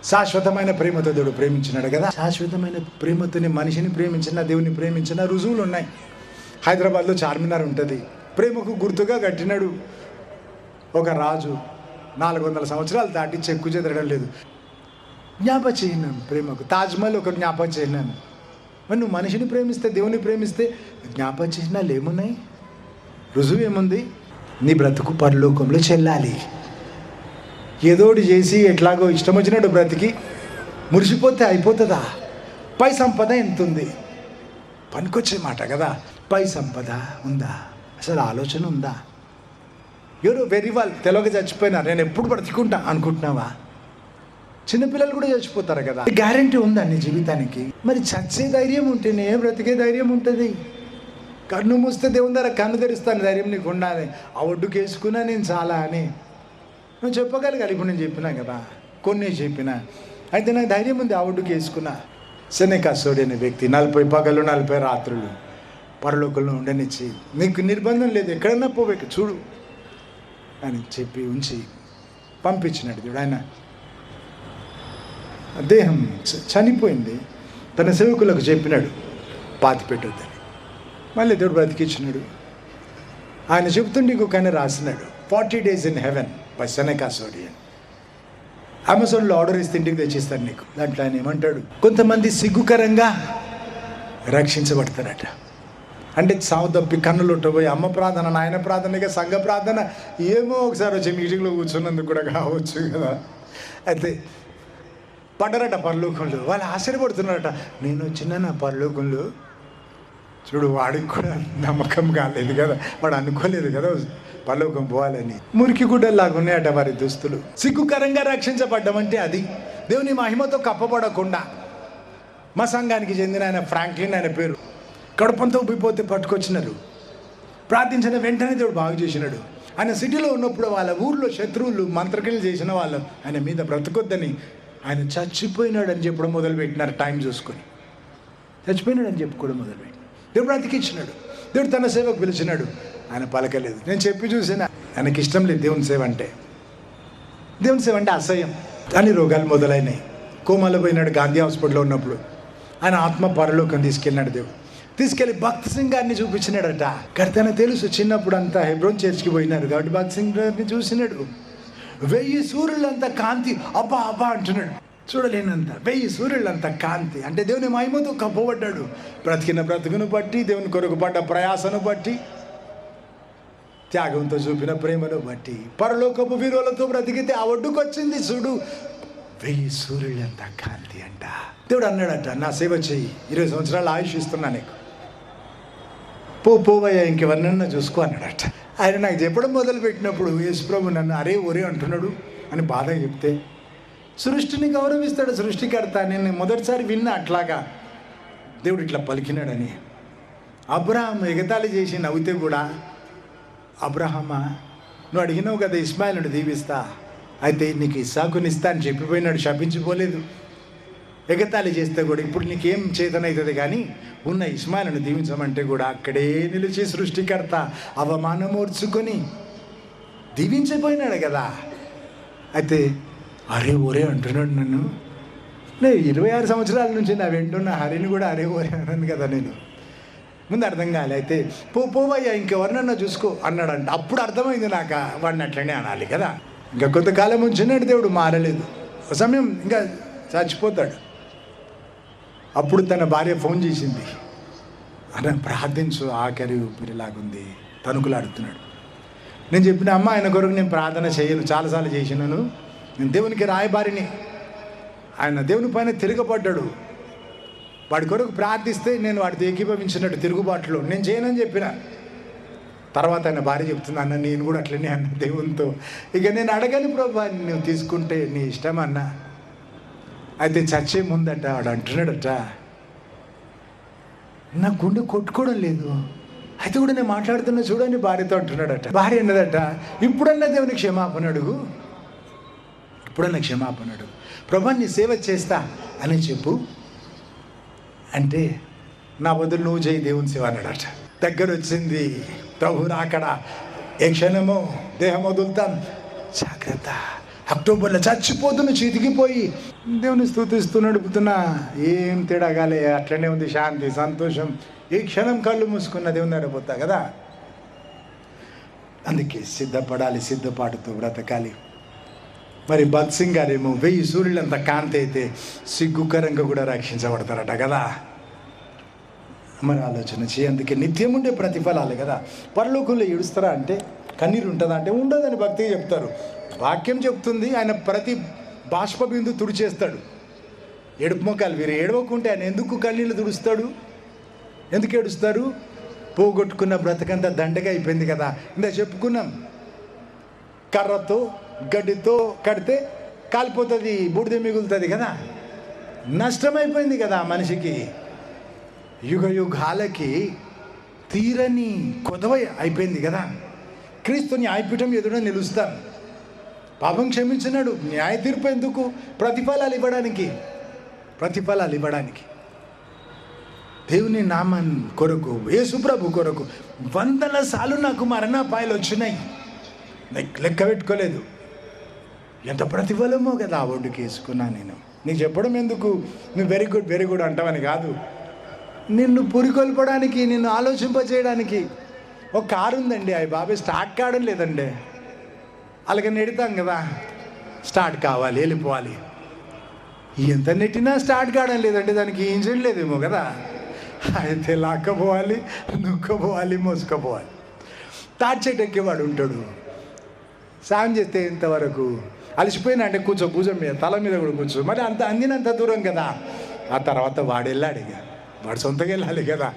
శాశ్వతమైన ప్రేమతో దేవుడు ప్రేమించినాడు కదా. శాశ్వతమైన ప్రేమతోని మనిషిని ప్రేమించిన, దేవుని ప్రేమించిన రుజువులు ఉన్నాయి. హైదరాబాద్లో చార్మినార్ ఉంటుంది. ప్రేమకు గుర్తుగా కట్టినాడు ఒక రాజు. 400 సంవత్సరాలు దాటి చెక్కు చెదరడం లేదు. జ్ఞాపచిహ్నం ప్రేమకు. తాజ్మహల్ ఒక జ్ఞాపచిహ్నం. మరి నువ్వు మనిషిని ప్రేమిస్తే, దేవుని ప్రేమిస్తే జ్ఞాపచిహ్నాలు ఏమున్నాయి? రుజువు ఏముంది? నీ బ్రతుకు పరలోకంలో చెల్లాలి. ఏదోటి చేసి ఎట్లాగో ఇష్టం వచ్చినట్టు బ్రతికి మురిసిపోతే అయిపోతుందా? పై సంపద ఎంత ఉంది? పనికొచ్చే మాట కదా. పై సంపద ఉందా? అసలు ఆలోచన ఉందా? ఎవరు వెరీ వాళ్ళు తెలవక చచ్చిపోయినా నేను ఎప్పుడు బ్రతికుంటా అనుకుంటున్నావా? చిన్నపిల్లలు కూడా చచ్చిపోతారు కదా. గ్యారంటీ ఉందా నీ జీవితానికి? మరి చచ్చే ధైర్యం ఉంటేనే బ్రతికే ధైర్యం ఉంటుంది. కన్ను మూస్తే దేవుని దగ్గర కన్ను తెరుస్తాను ధైర్యం నీకు ఉండాలి. ఆ ఒడ్డుకు వేసుకున్నా నేను చాలా అని నువ్వు చెప్పగలగాలి. ఇప్పుడు నేను చెప్పినా కదా, కొన్ని చెప్పినా. అయితే నాకు ధైర్యం ఉంది. ఆ ఒడ్డుకు వేసుకున్నా. సెనెకా సోడి అనే వ్యక్తి 40 పగలు 40 రాత్రులు పరలోకంలో ఉండనిచ్చి, నీకు నిర్బంధం లేదు, ఎక్కడన్నా పోవేక చూడు అని చెప్పి ఉంచి పంపించినాడు దేవుడు. ఆయన దేహం చనిపోయింది. తన సేవకులకు చెప్పినాడు పాతి పెట్టొద్దని. మళ్ళీ దేవుడు బ్రతికిచ్చినాడు. ఆయన చెబుతుండే ఇంకొక ఆయన రాసినాడు, 40 Days in Heaven బై సెనెకా సోడియన్. అమెజాన్లో ఆర్డర్ ఇస్తే ఇంటికి తెచ్చిస్తాను నీకు. దాంట్లో ఆయన ఏమంటాడు, కొంతమంది సిగ్గుకరంగా రక్షించబడతారట. అంటే సావు తప్పి కన్నులుంట పోయి అమ్మ ప్రార్థన, నాయన ప్రార్థనగా సంఘ ప్రార్థన ఏమో ఒకసారి వచ్చి మీటింగ్లో కూర్చున్నందుకు కూడా కావచ్చు కదా. అయితే పడ్డారట పరలోకంలో. వాళ్ళు ఆశ్చర్యపడుతున్నారట, నేను వచ్చిన నా పరలోకంలో. చూడు, వాడికి కూడా నమ్మకం కాలేదు కదా, వాడు అనుకోలేదు కదా పరలోకం పోవాలని. మురికి గుడ్డల్లాగా ఉన్నాయట వారి దుస్తులు. సిగ్గుకరంగా రక్షించబడ్డమంటే అది. దేవుని మహిమతో కప్పబడకుండా. మా సంఘానికి చెందిన ఆయన ఫ్రాంక్లిన్ ఆయన పేరు. కడుపంతో ఉబ్బిపోతే పట్టుకొచ్చినారు. ప్రార్థించిన వెంటనే దేవుడు బాగు చేసినాడు. ఆయన సిటీలో ఉన్నప్పుడు వాళ్ళ ఊర్లో శత్రువులు మంత్రక్రియలు చేసిన వాళ్ళు ఆయన మీద బ్రతకొద్దని ఆయన చచ్చిపోయినాడని చెప్పడం మొదలుపెట్టినారు. టైం చూసుకొని చచ్చిపోయినాడని చెప్పుకోవడం మొదలుపెట్టి దేవుడు బ్రతికిచ్చినాడు. దేవుడు తన సేవకు పిలిచినాడు. ఆయన పలకలేదు. నేను చెప్పి చూసిన ఆయనకి ఇష్టం లేదు దేవుని సేవ అంటే. దేవుని సేవ అంటే అసహ్యం. కానీ రోగాలు మొదలైనాయి. కోమాలో పోయినాడు గాంధీ హాస్పిటల్లో ఉన్నప్పుడు. ఆయన ఆత్మ పరలోకం తీసుకెళ్ళినాడు. దేవుడు తీసుకెళ్ళి భక్త్ సింగ్ గారిని చూపించినాడట. కానీ తన తెలుసు చిన్నప్పుడు అంతా హెబ్రోన్ చర్చ్కి పోయినారు కాబట్టి భక్త్ సింగ్ గారిని చూసినాడు. 1000 సూర్యులంత కాంతి, అబ్బా అబ్బా అంటున్నాడు. చూడలేనంత 1000 సూర్యులంత కాంతి అంటే దేవుని మహిమతో కప్పబడ్డాడు. బ్రతికిన బ్రతుకును బట్టి, దేవుని కొరకు పడ్డ ప్రయాసను బట్టి, త్యాగంతో చూపిన ప్రేమను బట్టి, పరలోకపు విలువలతో బ్రతికితే ఆ ఒడ్డుకు వచ్చింది చూడు 1000 సూర్యులంత కాంతి అంట. దేవుడు అన్నాడట, నా సేవ చెయ్యి, 20 సంవత్సరాలు ఆయుష్ ఇస్తున్నా నీకు, పోవయ్యా ఇంకెవరినన్నా చూసుకో అన్నాడట. ఆయన నాకు చెప్పడం మొదలుపెట్టినప్పుడు యేసుప్రభు నన్ను అరే ఒరే అంటున్నాడు అని బాధ చెప్తే, సృష్టిని గౌరవిస్తాడు సృష్టికర్త. నేను మొదటిసారి విన్నా అట్లాగా దేవుడు ఇట్లా పలికినాడని. అబ్రహాం ఎగతాళి చేసి నవ్వితే కూడా, అబ్రహామా నువ్వు అడిగినావు కదా ఇస్మాయిల్ని దీవిస్తా, అయితే నీకు ఇస్సాకుని ఇస్తా అని చెప్పిపోయినాడు, శపించిపోలేదు. ఎగతాళి చేస్తే కూడా ఇప్పుడు నీకేం చేతనవుతుంది కానీ ఉన్న ఇస్మాయిల్ని దీవించమంటే కూడా అక్కడే నిలిచి సృష్టికర్త అవమానమోర్చుకొని దీవించిపోయినాడు కదా. అయితే అరే ఒరే అంటున్నాడు నన్ను. నేను 26 సంవత్సరాల నుంచి నా వెంటున్న హరిని కూడా అరే ఒరే అన్నాను కదా నేను. ముందు అర్థం కాలే. అయితే పోవయ్యా ఇంకెవరినన్నా చూసుకో అన్నాడంట. అప్పుడు అర్థమైంది నాకు, వాడిని అట్లనే అనాలి కదా. ఇంకా కొంతకాలం ఉంచినాడు దేవుడు, మారలేదు. ఒక సమయం ఇంకా చచ్చిపోతాడు. అప్పుడు తన భార్య ఫోన్ చేసింది, అన్న ప్రార్థించు, ఆఖరి ఊపిరిలాగుంది, తణుకులాడుతున్నాడు. నేను చెప్పిన అమ్మ ఆయన కొరకు నేను ప్రార్థన చేయను, చాలాసార్లు చేసినాను, నేను దేవునికి రాయబారిని. ఆయన దేవుని పైన తిరగబడ్డాడు. వాడి కొరకు ప్రార్థిస్తే నేను వాడితో ఏకీభవించినట్టు తిరుగుబాటులో నేను చేయనని చెప్పిన. తర్వాత ఆయన భార్య చెప్తుంది, అన్న నేను కూడా అట్లనే అన్న దేవునితో, ఇక నేను అడగని ప్రభా, నువ్వు తీసుకుంటే నీ ఇష్టం అన్నా. అయితే చచ్చే ముందట వాడు అంటున్నాడట, నా గుండె కొట్టుకోవడం లేదు, అయితే కూడా నేను మాట్లాడుతున్నా చూడని భార్యతో అంటున్నాడట. భార్య అన్నదట, ఇప్పుడన్నా దేవుని క్షమాపణ అడుగు, ఇప్పుడన్నా క్షమాపణ అడుగు, ప్రభా నీ సేవ చేస్తా అని చెప్పు అంటే, నా బదులు నువ్వు చేయి దేవుని సేవ అన్నాడట. దగ్గర వచ్చింది ప్రభు రాకడ, ఏ క్షణమో దేహం వదులుతాం, జాగ్రత్త. అక్టోబర్లో చచ్చిపోతున్న చితికిపోయి దేవుని స్తుతిస్తూ నడుపుతున్నా, ఏం తేడాగాలే, అట్లనే ఉంది శాంతి సంతోషం. ఈ క్షణం కళ్ళు మూసుకున్న దేవుని దగ్గర పోతా కదా. అందుకే సిద్ధపడాలి, సిద్ధపాటుతో బ్రతకాలి. మరి భగత్ సింగ్ గారేమో 1000 సూర్యులంత కాంతి అయితే సిగ్గుకరంగా కూడా రక్షించబడతారట కదా. మరి ఆలోచన చేయి. అందుకే నిత్యం ఉండే ప్రతిఫలాలు కదా. పరలోకంలో ఏడుస్తారా అంటే, కన్నీరు ఉంటుందా అంటే ఉండదని భక్తిగా చెప్తారు. వాక్యం చెప్తుంది, ఆయన ప్రతి బాష్ప బిందు తుడిచేస్తాడు. ఏడుపు మొక్కలు వీరు ఏడవకుంటే ఆయన ఎందుకు కన్నీళ్ళు తుడుస్తాడు? ఎందుకు ఏడుస్తారు? పోగొట్టుకున్న బ్రతకంతా దండగా అయిపోయింది కదా. ఇందా చెప్పుకున్నాం, కర్రతో గడ్డితో కడితే కాలిపోతుంది, బూడిద మిగులుతుంది కదా. నష్టమైపోయింది కదా మనిషికి. యుగ యుగాలకి తీరని కొదవ అయిపోయింది కదా. క్రీస్తు న్యాయపీఠం ఎదుట నిలుస్తాం. పాపం క్షమించినాడు, న్యాయ తీర్పు ఎందుకు? ప్రతిఫలాలు ఇవ్వడానికి, ప్రతిఫలాలు ఇవ్వడానికి. దేవుని నామం కొరకు, యేసుప్రభు కొరకు 100 సార్లు నాకు మరణాపాయాలు వచ్చినాయి, లెక్క పెట్టుకోలేదు. ఎంత ప్రతిఫలమో కదా ఆ ఒడ్డుకి వేసుకున్నా నేను. నీకు చెప్పడం ఎందుకు, నువ్వు వెరీ గుడ్ అంటావని కాదు, నిన్ను పురికొల్పడానికి, నిన్ను ఆలోచింపజేయడానికి. ఒక కారు ఉందండి, అవి బాబాయ్ స్టార్ట్ కావడం లేదండి. అలాగే నెడతాం కదా, స్టార్ట్ కావాలి, వెళ్ళిపోవాలి. ఎంత నెట్టినా స్టార్ట్ కావడం లేదంటే దానికి ఇంజిన్ లేదేమో కదా. అయితే లాక్కపోవాలి, నొక్కపోవాలి, మోసుకపోవాలి. తాటి చెట్టు ఎక్కేవాడు ఉంటాడు, సాయం చేస్తే ఇంతవరకు అలసిపోయినా అంటే కూర్చో, భుజం మీద, తల మీద కూడా కూర్చో. మరి అంత అందినంత దూరం కదా. ఆ తర్వాత వాడు వెళ్ళాడు, ఇక వాడు సొంతగా వెళ్ళాలి కదా.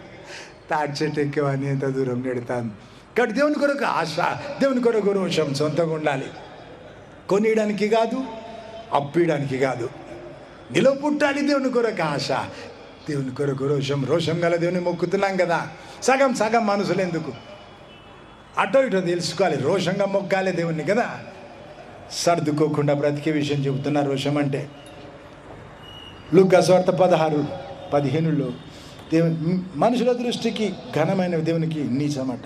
తాటి చెట్టు ఎక్కేవాడిని ఎంత దూరం నెడతాను. కాబట్టి దేవుని కొరకు ఆశ, దేవుని కొరకు రోషం సొంతంగా ఉండాలి. కొనియడానికి కాదు, అప్పియడానికి కాదు, నిలవ పుట్టాలి. దేవుని కొరకు ఆశ, దేవుని కొరకు రోషం. రోషం గల దేవుని మొక్కుతున్నాం కదా. సగం సగం మనసులు ఎందుకు, అటో ఇటో తెలుసుకోవాలి. రోషంగా మొక్కాలి దేవుణ్ణి కదా. సర్దుకోకుండా బ్రతికే విషయం చెబుతున్నా. రోషం అంటే లూకా సువార్త 16:15 దేవుని మనుషుల దృష్టికి ఘనమైన దేవునికి నీచమట.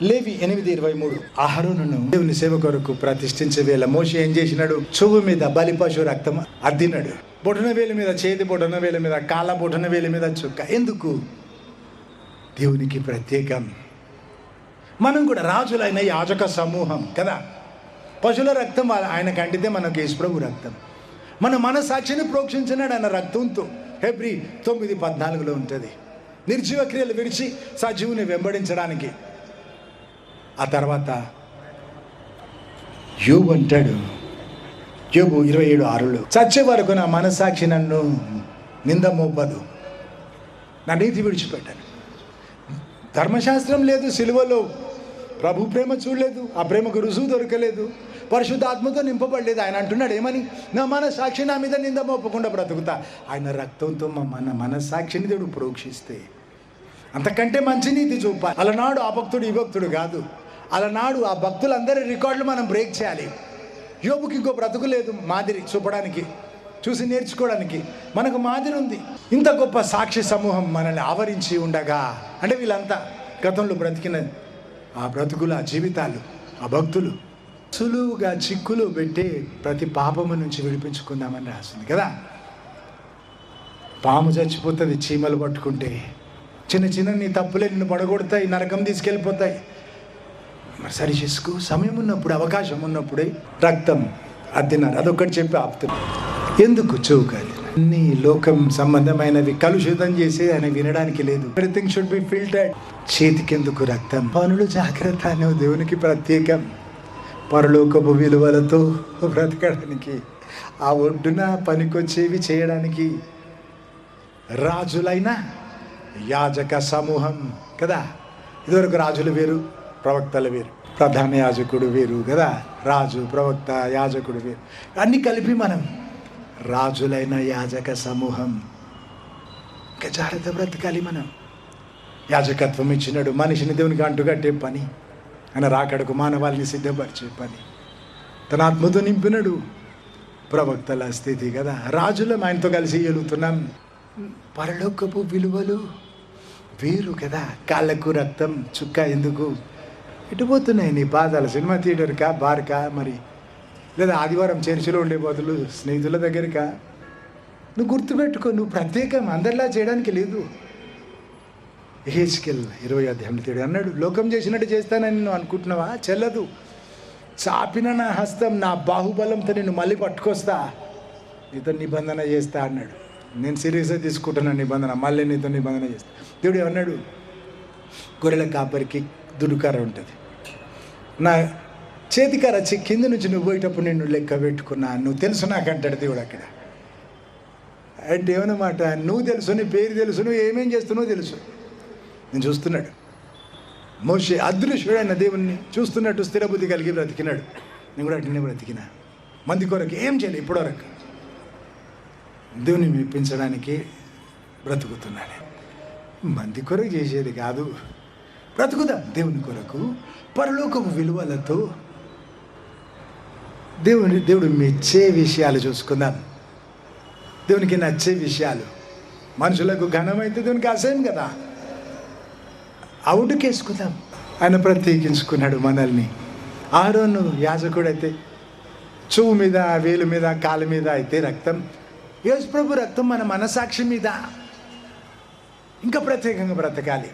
లేవి 8:23 అహరోనును దేవుని సేవ కొరకు ప్రతిష్ఠించే వేళ మోషే ఏం చేసినాడు? చెవు మీద బలి పశువు రక్తం అద్దినాడు. బొటన వేలు మీద చేతి బొటన వేలు మీద, కాళ్ళ బొటన వేలు మీద చుక్క. ఎందుకు? దేవునికి ప్రత్యేకం. మనం కూడా రాజులైన యాజక సమూహం కదా. పశువుల రక్తం ఆయనకు అంటితే మనకు యేసుప్రభు రక్తం. మన మనసాక్షిని ప్రోక్షించినాడు ఆయన రక్తంతో. హెబ్రీ 9:14 ఉంటుంది. నిర్జీవ క్రియలు విడిచి సజీవుని వెంబడించడానికి. ఆ తర్వాత యోబు అంటాడు, యోబు 27:6 చచ్చే వరకు నా మనసాక్షి నన్ను నింద మోపదు, నా నీతి విడిచిపెట్టాను. ధర్మశాస్త్రం లేదు, సిలువలో ప్రభు ప్రేమ చూడలేదు, ఆ ప్రేమకు రుజువు దొరకలేదు, పరిశుద్ధాత్మతో నింపబడలేదు. ఆయన అంటున్నాడు ఏమని? నా మనసాక్షి నా మీద నింద మోపకుండా బ్రతుకుతా. ఆయన రక్తంతో మన మనసాక్షిని దేవుడు ప్రోక్షిస్తే అంతకంటే మంచి నీతి చూపాలి. అలనాడు ఆ భక్తుడు ఈ భక్తుడు కాదు. అలనాడు ఆ భక్తులందరి రికార్డులు మనం బ్రేక్ చేయాలి. యోబుకి ఇంకో బ్రతుకు లేదు మాదిరి చూపడానికి, చూసి నేర్చుకోవడానికి. మనకు మాదిరి ఉంది. ఇంత గొప్ప సాక్షి సమూహం మనల్ని ఆవరించి ఉండగా, అంటే వీళ్ళంతా గతంలో బ్రతికిన ఆ బ్రతుకులు, ఆ జీవితాలు, ఆ భక్తులు సులువుగా చిక్కులు పెట్టి ప్రతి పాపము నుంచి విడిపించుకుందామని రాసింది కదా. పాము చచ్చిపోతుంది చీమలు పట్టుకుంటే. చిన్న చిన్న నీ తప్పులే నిన్ను పడగొడతాయి, నరకం తీసుకెళ్ళిపోతాయి. మరి సరి చేసుకో. సమయం ఉన్నప్పుడు, అవకాశం ఉన్నప్పుడే రక్తం అద్దినారు. అదొక్కటి చెప్పి ఆపుతున్నారు. ఎందుకు చౌకాలి? అన్ని లోకం సంబంధమైనవి కలుషితం చేసి ఆయన వినడానికి లేదు. Everything should be filtered. చేతికెందుకు రక్తం? పనులు జాగ్రత్త అనేవి దేవునికి ప్రత్యేకం. పరలోకపు విలువలతో బ్రతకడానికి, ఆ ఒడ్డున పనికొచ్చేవి చేయడానికి రాజులైన యాజక సమూహం కదా. ఇదివరకు రాజులు వేరు, ప్రవక్తలు వేరు, ప్రధాన యాజకుడు వేరు కదా. రాజు, ప్రవక్త, యాజకుడు వేరు, అన్నీ కలిపి మనం రాజులైన యాజక సమూహం. ఇంకా జాగ్రత్త బ్రతకాలి మనం. యాజకత్వం ఇచ్చినాడు. మనిషిని దేవునికి అంటుకట్టే పని, ఆయన రాకడకు మానవాళిని సిద్ధపరిచే పని. తన ఆత్మతో నింపినాడు. ప్రవక్తల స్థితి కదా. రాజులం ఆయనతో కలిసి వెలుగుతున్నాం. పరలోకపు విలువలు వేరు కదా. కాళ్ళకు రక్తం చుక్క ఎందుకు? ఎటుపోతున్నాయి నీ పాదాలు? సినిమా థియేటర్కా, బార్కా, మరి లేదా ఆదివారం చర్చిలో ఉండే బదులు స్నేహితుల దగ్గరకా? నువ్వు గుర్తుపెట్టుకో, నువ్వు ప్రత్యేకం, అందరిలా చేయడానికి లేదు. ఎహెజ్కేల్ 20:7 అన్నాడు, లోకం చేసినట్టు చేస్తానని నువ్వు అనుకుంటున్నావా? చెల్లదు. చాపిన నా హస్తం, నా బాహుబలంతో నేను మళ్ళీ పట్టుకొస్తా, నీతో నిబంధన చేస్తా అన్నాడు. నేను సీరియస్గా తీసుకుంటున్నాను నిబంధన, మళ్ళీ నీతో నిబంధన చేస్తా. దేవుడు ఏమన్నాడు? గొర్రెల కాపరికి దుడుకర ఉంటుంది, నా చేతికర కింద నుంచి నువ్వు పోయేటప్పుడు నేను లెక్క పెట్టుకున్నా, నువ్వు తెలుసు నాకంటాడు దేవుడు అక్కడ. అంటే ఏమన్నమాట? నువ్వు తెలుసు, నీ పేరు తెలుసు, నువ్వు ఏమేం చేస్తున్నావు తెలుసు. నేను చూస్తున్నాడు. మోషే అదృశ్యుడైన దేవుణ్ణి చూస్తున్నట్టు స్థిరబుద్ధి కలిగి బ్రతికినాడు. నేను కూడా అట్లనే బ్రతికినా. మంది కొరకు ఏం చేయలేదు ఇప్పటివరకు. దేవుని మెప్పించడానికి బ్రతుకుతున్నాను. మంది కొరకు చేసేది కాదు, బ్రతుకుదాం దేవుని కొరకు. పరలోకపు విలువలతో దేవుడు మెచ్చే విషయాలు చూసుకుందాం. దేవునికి నచ్చే విషయాలు. మనుషులకు ఘనమైతే దేవునికి అసహ్యం కదా. అవుటుకేసుకుందాం. ఆయన ప్రత్యేకించుకున్నాడు మనల్ని. ఆరోను యాజకుడైతే చెవు మీద, వేలు మీద, కాలు మీద అయితే రక్తం. యేసు ప్రభు రక్తం మన మనసాక్షి మీద. ఇంకా ప్రత్యేకంగా బ్రతకాలి.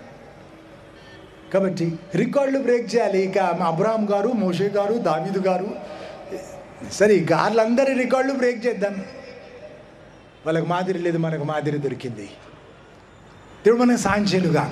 కాబట్టి రికార్డులు బ్రేక్ చేయాలి. ఇక అబ్రహాం గారు, మోషే గారు, దావీదు గారు, సరే ఇక వాళ్ళందరి రికార్డులు బ్రేక్ చేద్దాం. వాళ్ళకి మాదిరి లేదు, మనకు మాదిరి దొరికింది. దేవుడు మనకు సాయం చేయనుగా.